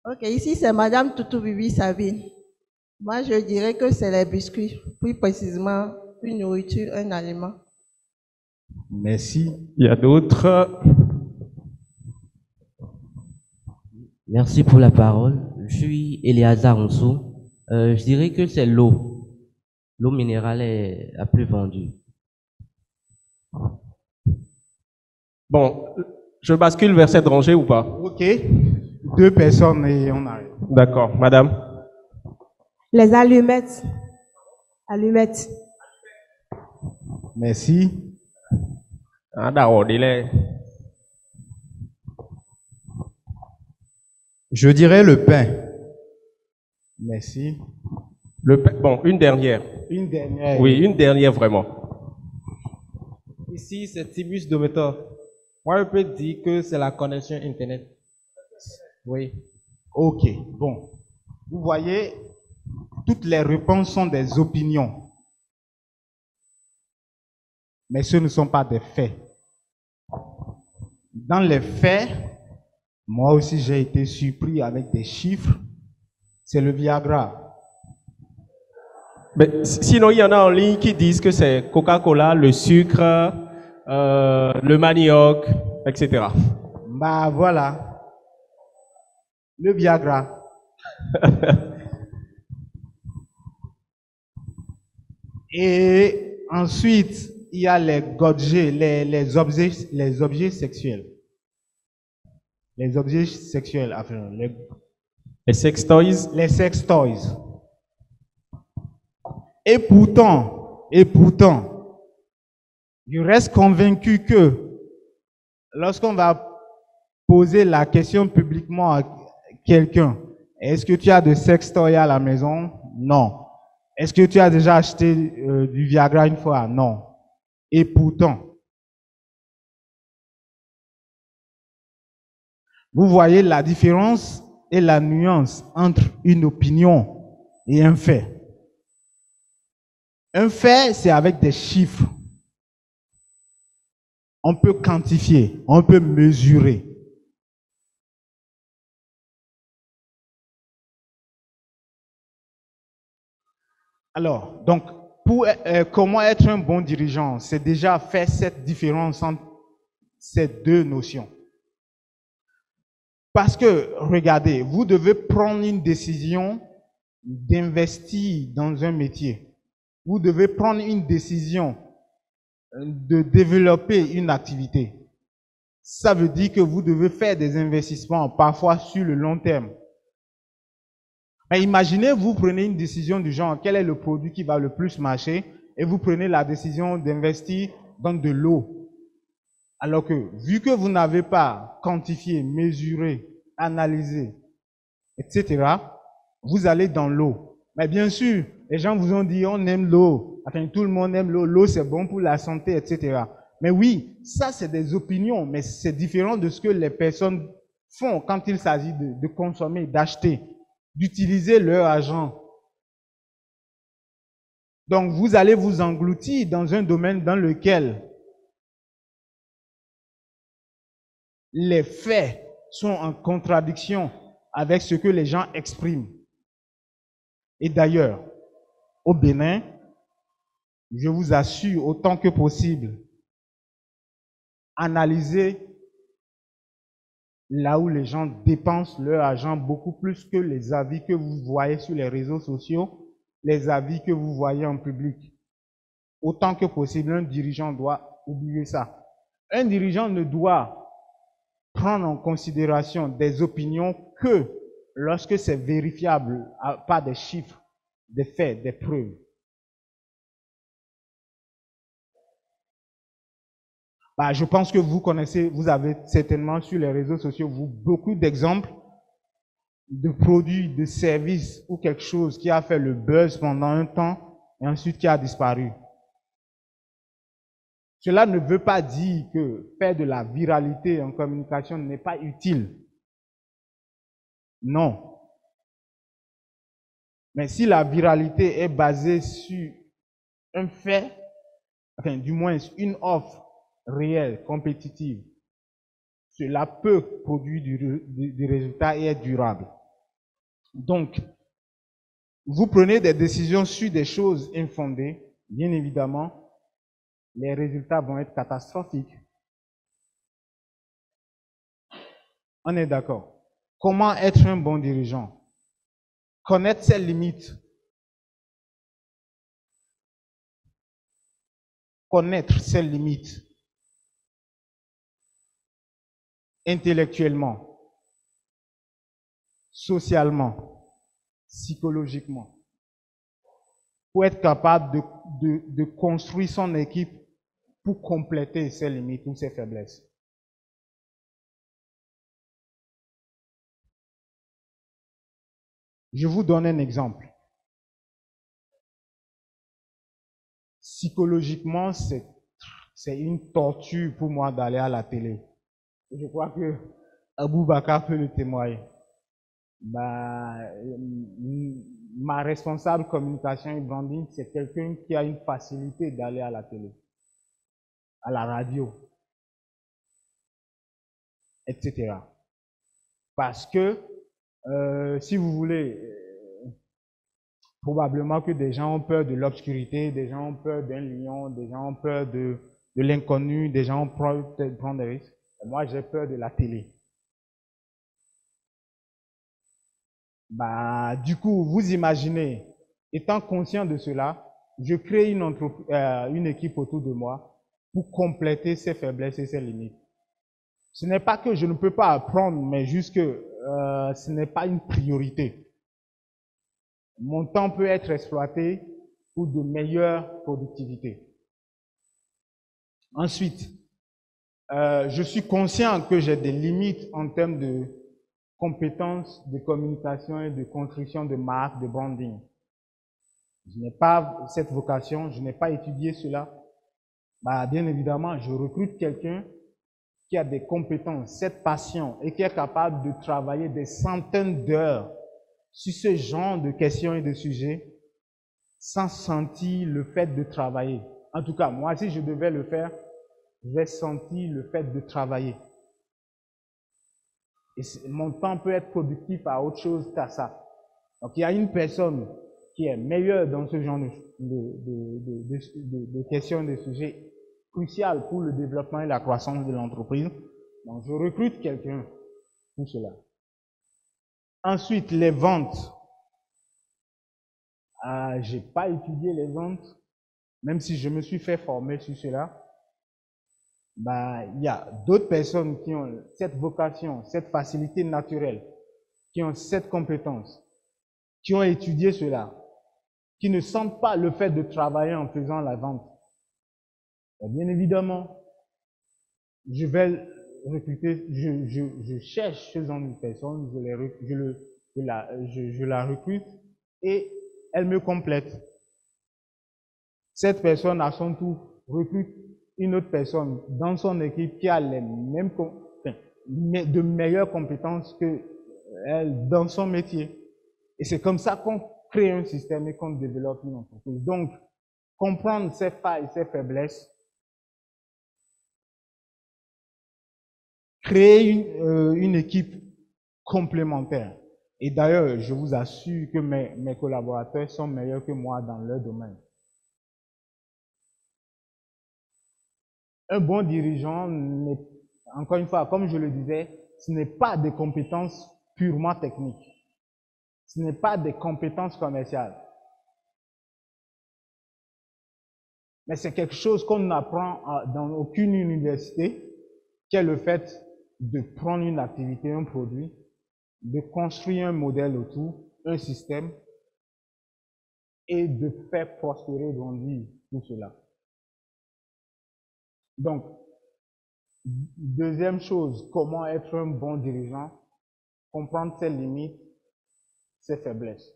Ok, ici c'est Madame Toutou Bibi Sabine. Moi, je dirais que c'est les biscuits, plus précisément une nourriture, un aliment. Merci. Il y a d'autres. Merci pour la parole. Je suis Eliazar Onsou. Je dirais que c'est l'eau. L'eau minérale est la plus vendue. Bon, je bascule vers cette rangée ou pas? Ok. 2 personnes et on arrive. D'accord. Madame? Les allumettes. Allumettes. Merci. Ah, d'accord, délai. Je dirais le pain. Merci. Bon, une dernière. Une dernière. Oui, une dernière vraiment. Ici, c'est Tibus Dometor. Moi, je peux dire que c'est la connexion Internet. Oui. Ok, bon. Vous voyez, toutes les réponses sont des opinions. Mais ce ne sont pas des faits. Dans les faits, moi aussi j'ai été surpris avec des chiffres. C'est le Viagra. Mais sinon, il y en a en ligne qui disent que c'est Coca-Cola, le sucre, le manioc, etc. Bah voilà. Le Viagra. Et ensuite, il y a les godgés, les objets sexuels. Les objets sexuels, enfin, les sex toys. Les sex toys. Et pourtant, je reste convaincu que lorsqu'on va poser la question publiquement à quelqu'un, est-ce que tu as de sex toys à la maison? Non. Est-ce que tu as déjà acheté du Viagra une fois? Non. Et pourtant, vous voyez la différence et la nuance entre une opinion et un fait. Un fait, c'est avec des chiffres. On peut quantifier, on peut mesurer. Alors, donc, comment être un bon dirigeant? C'est déjà faire cette différence entre ces deux notions. Parce que, regardez, vous devez prendre une décision d'investir dans un métier. Vous devez prendre une décision de développer une activité. Ça veut dire que vous devez faire des investissements, parfois sur le long terme. Mais imaginez, vous prenez une décision du genre, quel est le produit qui va le plus marcher, et vous prenez la décision d'investir dans de l'eau. Alors que, vu que vous n'avez pas quantifié, mesuré, analysé, etc., vous allez dans l'eau. Mais bien sûr, les gens vous ont dit, on aime l'eau. Enfin, tout le monde aime l'eau. L'eau, c'est bon pour la santé, etc. Mais oui, ça, c'est des opinions, mais c'est différent de ce que les personnes font quand il s'agit de consommer, d'acheter, d'utiliser leur argent. Donc, vous allez vous engloutir dans un domaine dans lequel les faits sont en contradiction avec ce que les gens expriment. Et d'ailleurs, au Bénin, je vous assure autant que possible, analysez là où les gens dépensent leur argent beaucoup plus que les avis que vous voyez sur les réseaux sociaux, les avis que vous voyez en public. Autant que possible, un dirigeant doit oublier ça. Un dirigeant ne doit prendre en considération des opinions que lorsque c'est vérifiable par des chiffres, des faits, des preuves. Je pense que vous connaissez, vous avez certainement sur les réseaux sociaux beaucoup d'exemples de produits, de services ou quelque chose qui a fait le buzz pendant un temps et ensuite qui a disparu. Cela ne veut pas dire que faire de la viralité en communication n'est pas utile. Non. Mais si la viralité est basée sur un fait, enfin du moins une offre réelle, compétitive, cela peut produire du résultat et être durable. Donc, vous prenez des décisions sur des choses infondées, bien évidemment, les résultats vont être catastrophiques. On est d'accord. Comment être un bon dirigeant? Connaître ses limites. Connaître ses limites. Intellectuellement, socialement, psychologiquement, pour être capable de construire son équipe pour compléter ses limites ou ses faiblesses. Je vous donne un exemple. Psychologiquement, c'est une torture pour moi d'aller à la télé. Je crois que Aboubakar peut le témoigner. Ma responsable communication et branding, c'est quelqu'un qui a une facilité d'aller à la télé, à la radio, etc. Parce que, si vous voulez, probablement que des gens ont peur de l'obscurité, des gens ont peur d'un lion, des gens ont peur de l'inconnu, des gens ont peur de prendre des risques. Et moi, j'ai peur de la télé. Du coup, vous imaginez, étant conscient de cela, je crée une équipe autour de moi pour compléter ses faiblesses et ses limites. Ce n'est pas que je ne peux pas apprendre, mais juste que ce n'est pas une priorité. Mon temps peut être exploité pour de meilleures productivités. Ensuite, je suis conscient que j'ai des limites en termes de compétences de communication et de construction de marque, de branding. Je n'ai pas cette vocation, je n'ai pas étudié cela. Bien évidemment, je recrute quelqu'un qui a des compétences, cette passion et qui est capable de travailler des centaines d'heures sur ce genre de questions et de sujets sans sentir le fait de travailler. En tout cas, moi, si je devais le faire, je vais sentir le fait de travailler. Et mon temps peut être productif à autre chose qu'à ça. Donc, il y a une personne qui est meilleure dans ce genre de questions, de sujets cruciaux pour le développement et la croissance de l'entreprise. Donc, je recrute quelqu'un pour cela. Ensuite, les ventes. Je n'ai pas étudié les ventes, même si je me suis fait former sur cela. Il y a d'autres personnes qui ont cette vocation, cette facilité naturelle, qui ont cette compétence, qui ont étudié cela, qui ne sentent pas le fait de travailler en faisant la vente. Et bien évidemment, je vais recruter, je cherche ce genre de personne, je la recrute et elle me complète. Cette personne, à son tour, recrute une autre personne dans son équipe qui a les mêmes, de meilleures compétences que elle dans son métier. Et c'est comme ça qu'on crée un système et qu'on développe une entreprise. Donc, comprendre ses failles, ses faiblesses, créer une équipe complémentaire. Et d'ailleurs, je vous assure que mes collaborateurs sont meilleurs que moi dans leur domaine. Un bon dirigeant, encore une fois, comme je le disais, ce n'est pas des compétences purement techniques. Ce n'est pas des compétences commerciales. Mais c'est quelque chose qu'on n'apprend dans aucune université, qui est le fait de prendre une activité, un produit, de construire un modèle autour, un système, et de faire prospérer, grandir tout cela. Donc, deuxième chose, comment être un bon dirigeant, comprendre ses limites, ses faiblesses.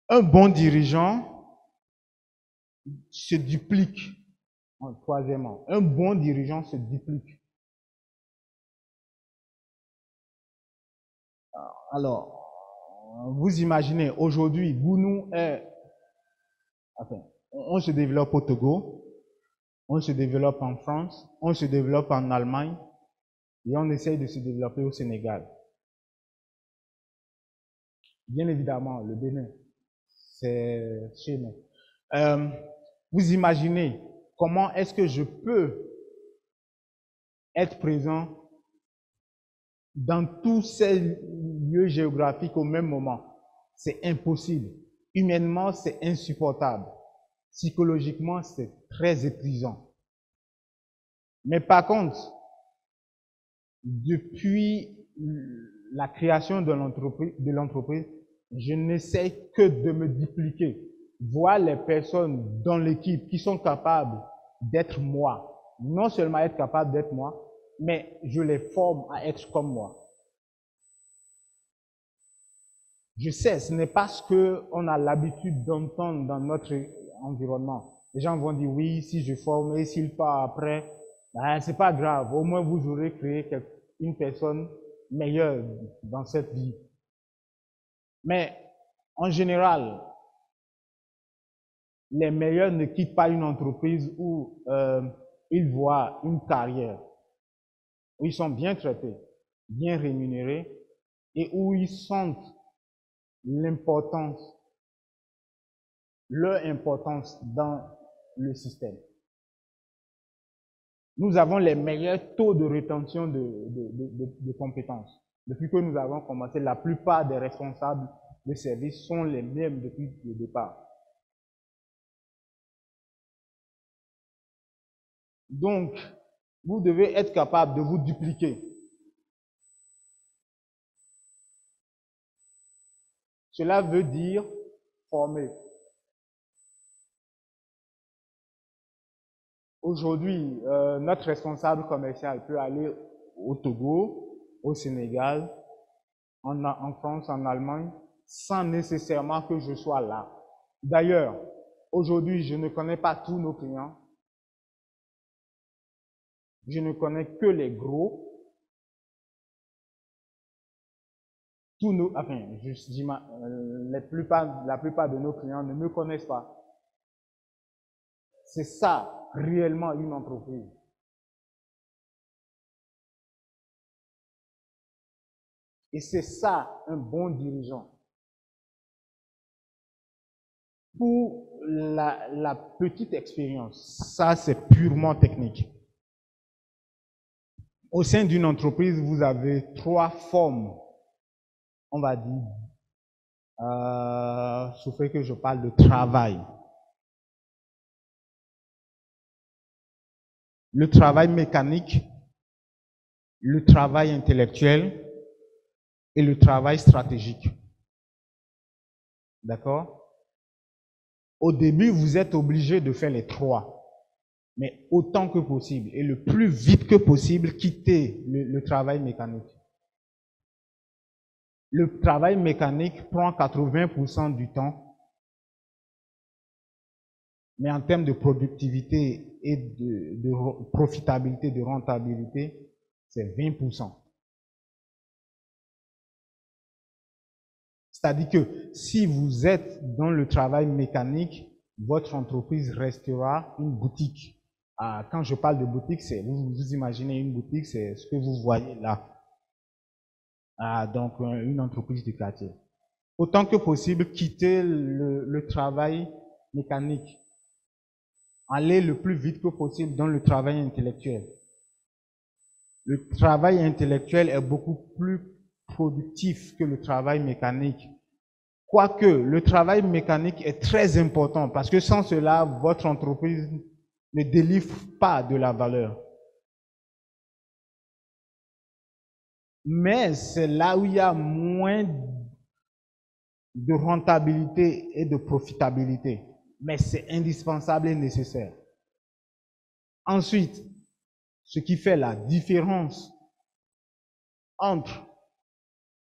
Un bon dirigeant se duplique. Troisièmement, un bon dirigeant se duplique. Alors, vous imaginez, aujourd'hui, Gounou est... Enfin, on se développe au Togo, on se développe en France, on se développe en Allemagne et on essaye de se développer au Sénégal. Bien évidemment, le Bénin, c'est chez nous. Vous imaginez comment est-ce que je peux être présent dans tous ces lieux géographiques au même moment? C'est impossible. Humainement, c'est insupportable. Psychologiquement, c'est très épuisant. Mais par contre, depuis la création de l'entreprise, je n'essaie que de me dupliquer, voir les personnes dans l'équipe qui sont capables d'être moi. Non seulement être capable d'être moi, mais je les forme à être comme moi. Je sais, ce n'est pas ce qu'on a l'habitude d'entendre dans notre environnement. Les gens vont dire oui, si je forme et s'il part après, ben, c'est pas grave. Au moins vous aurez créé une personne meilleure dans cette vie. Mais en général, les meilleurs ne quittent pas une entreprise où ils voient une carrière, où ils sont bien traités, bien rémunérés et où ils sentent l'importance, leur importance dans le système. Nous avons les meilleurs taux de rétention de compétences. Depuis que nous avons commencé, la plupart des responsables de service sont les mêmes depuis le départ. Donc, vous devez être capable de vous dupliquer. Cela veut dire former. Aujourd'hui, notre responsable commercial peut aller au Togo, au Sénégal, en France, en Allemagne, sans nécessairement que je sois là. D'ailleurs, aujourd'hui, je ne connais pas tous nos clients. Je ne connais que les gros. La plupart de nos clients ne me connaissent pas. C'est ça, réellement, une entreprise. Et c'est ça, un bon dirigeant. Pour la petite expérience, ça, c'est purement technique. Au sein d'une entreprise, vous avez 3 formes, on va dire, sauf que je parle de travail. Le travail mécanique, le travail intellectuel et le travail stratégique. D'accord? Au début, vous êtes obligé de faire les 3, mais autant que possible et le plus vite que possible, quittez le travail mécanique. Le travail mécanique prend 80% du temps, mais en termes de productivité et de profitabilité, de rentabilité, c'est 20%. C'est-à-dire que si vous êtes dans le travail mécanique, votre entreprise restera une boutique. Quand je parle de boutique, c'est vous imaginez une boutique, c'est ce que vous voyez là. Donc une entreprise de quartier. Autant que possible, quittez le travail mécanique. Allez le plus vite que possible dans le travail intellectuel. Le travail intellectuel est beaucoup plus productif que le travail mécanique. Quoique le travail mécanique est très important parce que sans cela, votre entreprise ne délivre pas de la valeur. Mais c'est là où il y a moins de rentabilité et de profitabilité. Mais c'est indispensable et nécessaire. Ensuite, ce qui fait la différence entre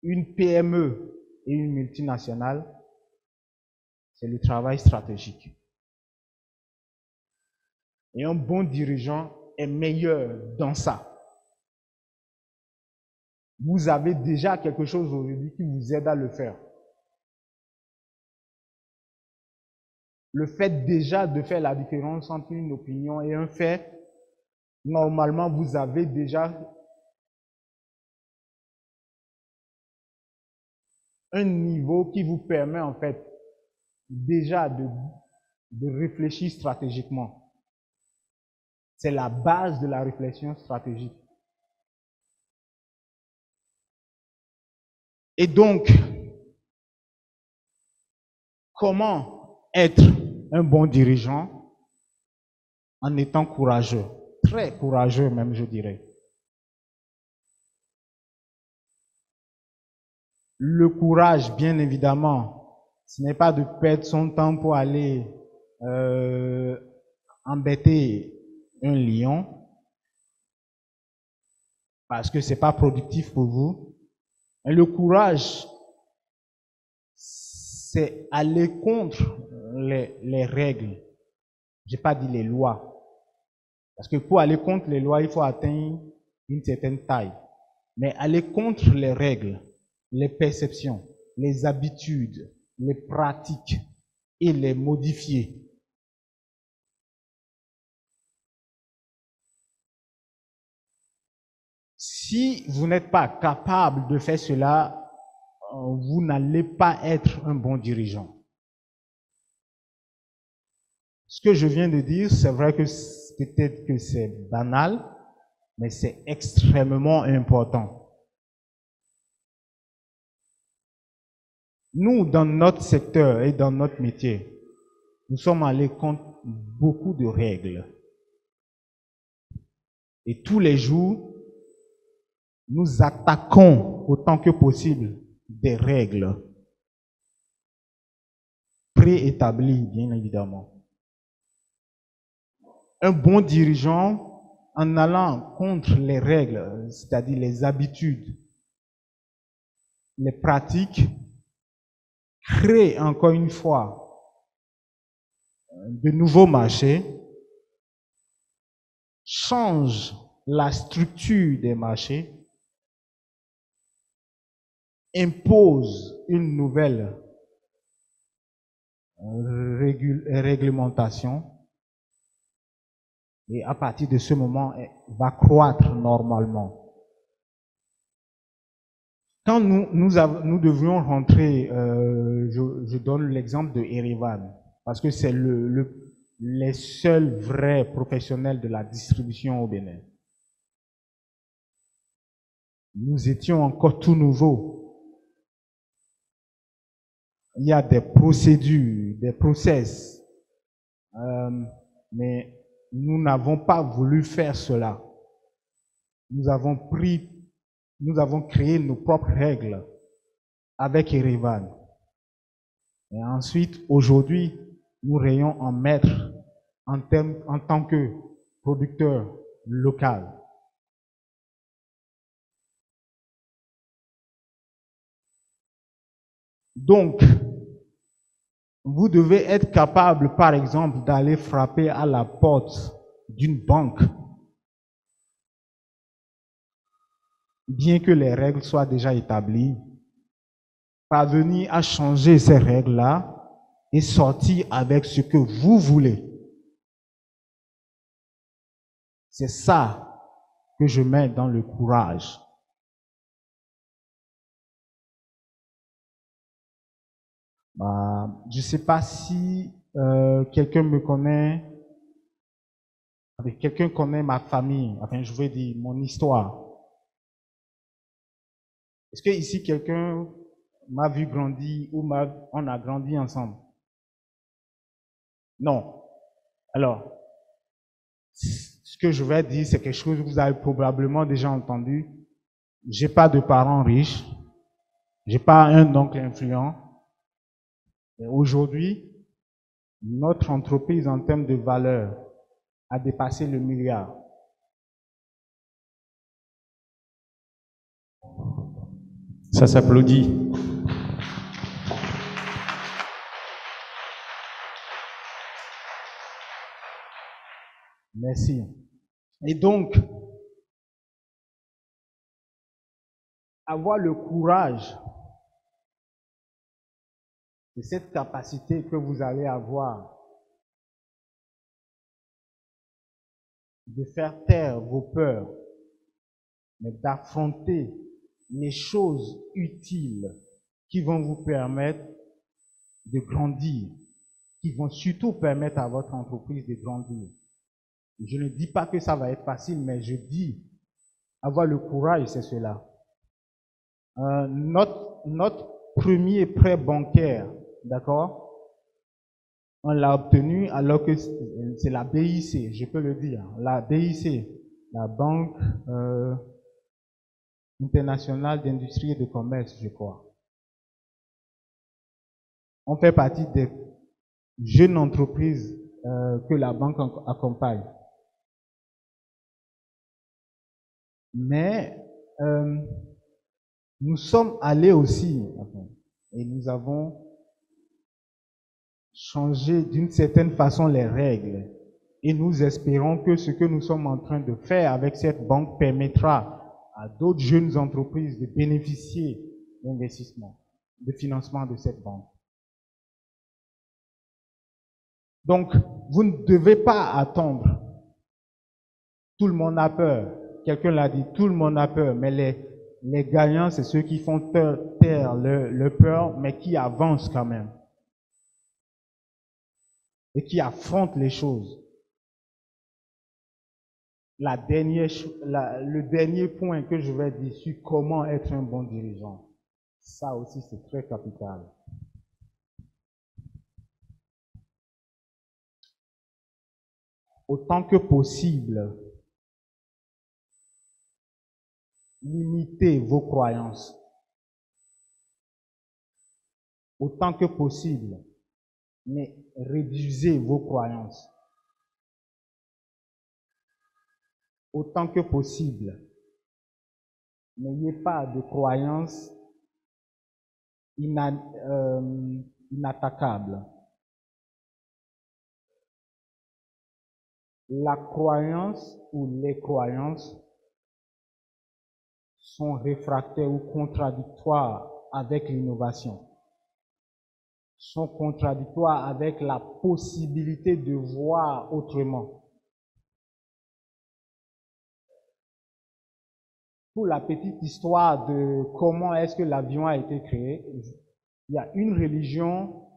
une PME et une multinationale, c'est le travail stratégique. Et un bon dirigeant est meilleur dans ça. Vous avez déjà quelque chose aujourd'hui qui vous aide à le faire. Le fait déjà de faire la différence entre une opinion et un fait, normalement, vous avez déjà un niveau qui vous permet en fait déjà de réfléchir stratégiquement. C'est la base de la réflexion stratégique. Et donc, comment être un bon dirigeant en étant courageux, très courageux même, je dirais. Le courage, bien évidemment, ce n'est pas de perdre son temps pour aller embêter un lion, parce que ce n'est pas productif pour vous. Et le courage, c'est aller contre les règles. Je n'ai pas dit les lois. Parce que pour aller contre les lois, il faut atteindre une certaine taille. Mais aller contre les règles, les perceptions, les habitudes, les pratiques et les modifier. Si vous n'êtes pas capable de faire cela, vous n'allez pas être un bon dirigeant. Ce que je viens de dire, c'est vrai que peut-être que c'est banal, mais c'est extrêmement important. Nous, dans notre secteur et dans notre métier, nous sommes allés contre beaucoup de règles. Et tous les jours, nous attaquons autant que possible des règles préétablies, bien évidemment. Un bon dirigeant, en allant contre les règles, c'est-à-dire les habitudes, les pratiques, crée encore une fois de nouveaux marchés, change la structure des marchés, impose une nouvelle réglementation et à partir de ce moment, elle va croître normalement. Quand nous devions rentrer, je donne l'exemple de Erevan, parce que c'est les seuls vrais professionnels de la distribution au Bénin. Nous étions encore tout nouveaux. Il y a des procédures, des process, mais nous n'avons pas voulu faire cela. Nous avons créé nos propres règles avec Erevan. Et ensuite, aujourd'hui, nous rayons en maître en tant que producteur local. Donc, vous devez être capable, par exemple, d'aller frapper à la porte d'une banque, bien que les règles soient déjà établies, parvenir à changer ces règles-là et sortir avec ce que vous voulez. C'est ça que je mets dans le courage. Je ne sais pas si quelqu'un me connaît, quelqu'un connaît ma famille, enfin je veux dire mon histoire. Est-ce que ici quelqu'un m'a vu grandir ou on a grandi ensemble? Non. Alors, ce que je vais dire, c'est quelque chose que vous avez probablement déjà entendu. J'ai pas de parents riches, j'ai pas un oncle influent. Et aujourd'hui, notre entreprise en termes de valeur a dépassé le milliard. Ça s'applaudit. Merci. Et donc, avoir le courage, c'est cette capacité que vous allez avoir de faire taire vos peurs, mais d'affronter les choses utiles qui vont vous permettre de grandir, qui vont surtout permettre à votre entreprise de grandir. Je ne dis pas que ça va être facile, mais je dis avoir le courage, c'est cela. Notre premier prêt bancaire, d'accord, on l'a obtenu alors que c'est la BIC, je peux le dire, la BIC, la Banque internationale d'industrie et de commerce, je crois. On fait partie des jeunes entreprises que la banque accompagne. Mais nous sommes allés aussi, et nous avons changé d'une certaine façon les règles. Et nous espérons que ce que nous sommes en train de faire avec cette banque permettra à d'autres jeunes entreprises de bénéficier d'investissements, de financement de cette banque. Donc, vous ne devez pas attendre. Tout le monde a peur. Quelqu'un l'a dit, tout le monde a peur, mais les gagnants, c'est ceux qui font taire le peur, mais qui avancent quand même. Et qui affrontent les choses. Le dernier point que je vais dire sur comment être un bon dirigeant, ça aussi c'est très capital. Autant que possible, limitez vos croyances. Autant que possible, mais réduisez vos croyances. Autant que possible, n'ayez pas de croyances inattaquables. La croyance ou les croyances sont réfractaires ou contradictoires avec l'innovation, sont contradictoires avec la possibilité de voir autrement. Pour la petite histoire de comment est-ce que l'avion a été créé, il y a une religion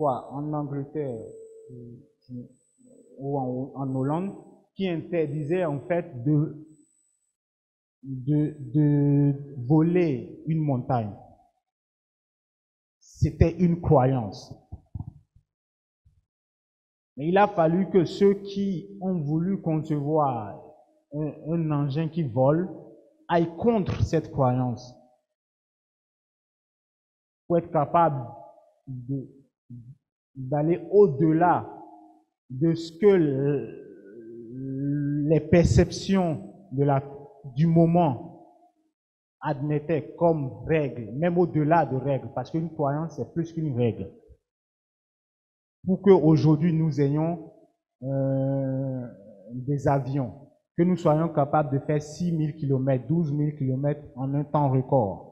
en Angleterre ou en Hollande qui interdisait en fait de voler une montagne. C'était une croyance. Mais il a fallu que ceux qui ont voulu concevoir un engin qui vole aillent contre cette croyance pour être capable d'aller au-delà de ce que les perceptions du moment admettaient comme règle, même au-delà de règles, parce qu'une croyance, c'est plus qu'une règle. Pour qu'aujourd'hui nous ayons des avions, que nous soyons capables de faire 6 000 km, 12 000 km en un temps record.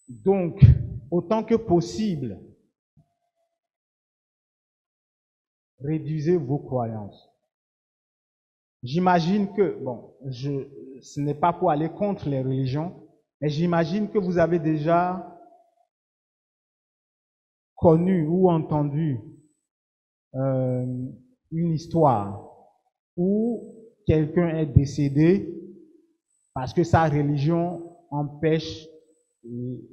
Donc, autant que possible, réduisez vos croyances. J'imagine que, bon, ce n'est pas pour aller contre les religions, mais j'imagine que vous avez déjà connu ou entendu une histoire où quelqu'un est décédé parce que sa religion empêche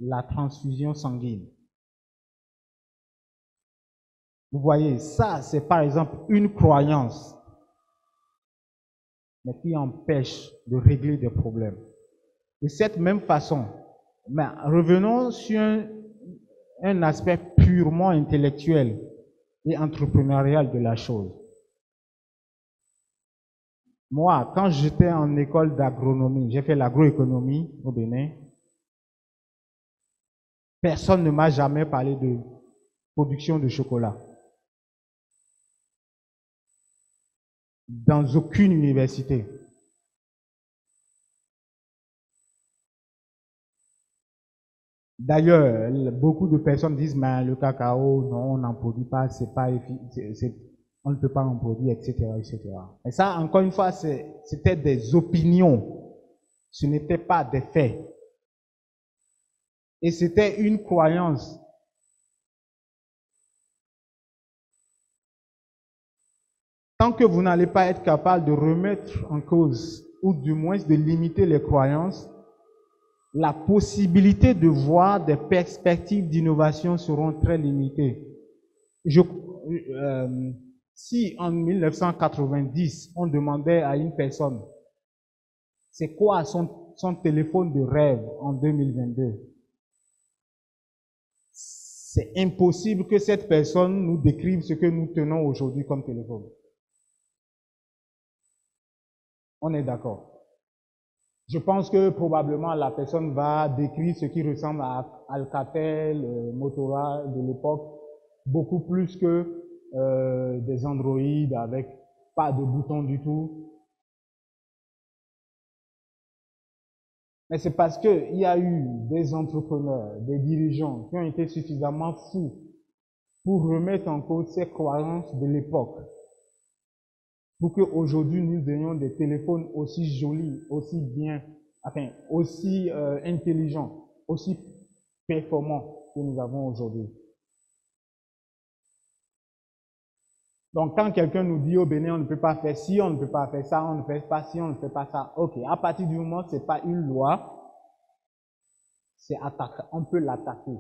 la transfusion sanguine. Vous voyez, ça, c'est par exemple une croyance, mais qui empêche de régler des problèmes. De cette même façon, mais revenons sur un aspect purement intellectuel et entrepreneurial de la chose. Moi, quand j'étais en école d'agronomie, j'ai fait l'agroéconomie au Bénin, personne ne m'a jamais parlé de production de chocolat. Dans aucune université. D'ailleurs, beaucoup de personnes disent, mais le cacao, non, on n'en produit pas, on ne peut pas en produire, etc., etc. Et ça, encore une fois, c'était des opinions. Ce n'était pas des faits. Et c'était une croyance. Tant que vous n'allez pas être capable de remettre en cause, ou du moins de limiter les croyances, la possibilité de voir des perspectives d'innovation seront très limitées. Si en 1990, on demandait à une personne, c'est quoi son téléphone de rêve en 2022? C'est impossible que cette personne nous décrive ce que nous tenons aujourd'hui comme téléphone. On est d'accord. Je pense que probablement la personne va décrire ce qui ressemble à Alcatel, Motorola de l'époque, beaucoup plus que des Android avec pas de bouton du tout. Mais c'est parce qu'il y a eu des entrepreneurs, des dirigeants qui ont été suffisamment fous pour remettre en cause ces croyances de l'époque. Pour qu'aujourd'hui nous ayons des téléphones aussi jolis, aussi bien, enfin, aussi intelligents, aussi performants que nous avons aujourd'hui. Donc, quand quelqu'un nous dit au Bénin, on ne peut pas faire ci, on ne peut pas faire ça, on ne fait pas ci, on ne fait pas ça, ok, à partir du moment où ce n'est pas une loi, c'est attaquer, on peut l'attaquer,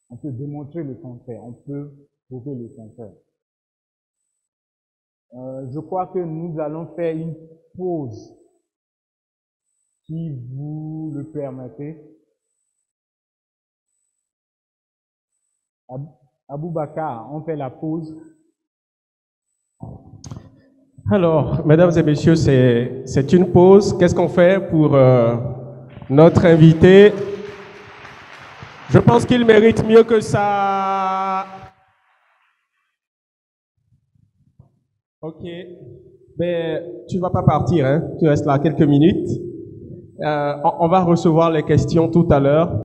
on peut démontrer le contraire, on peut prouver le contraire. Je crois que nous allons faire une pause, si vous le permettez. Aboubakar, on fait la pause. Alors, mesdames et messieurs, c'est une pause. Qu'est-ce qu'on fait pour notre invité? Je pense qu'il mérite mieux que ça. Ok. Mais tu ne vas pas partir, hein? Tu restes là quelques minutes. On va recevoir les questions tout à l'heure.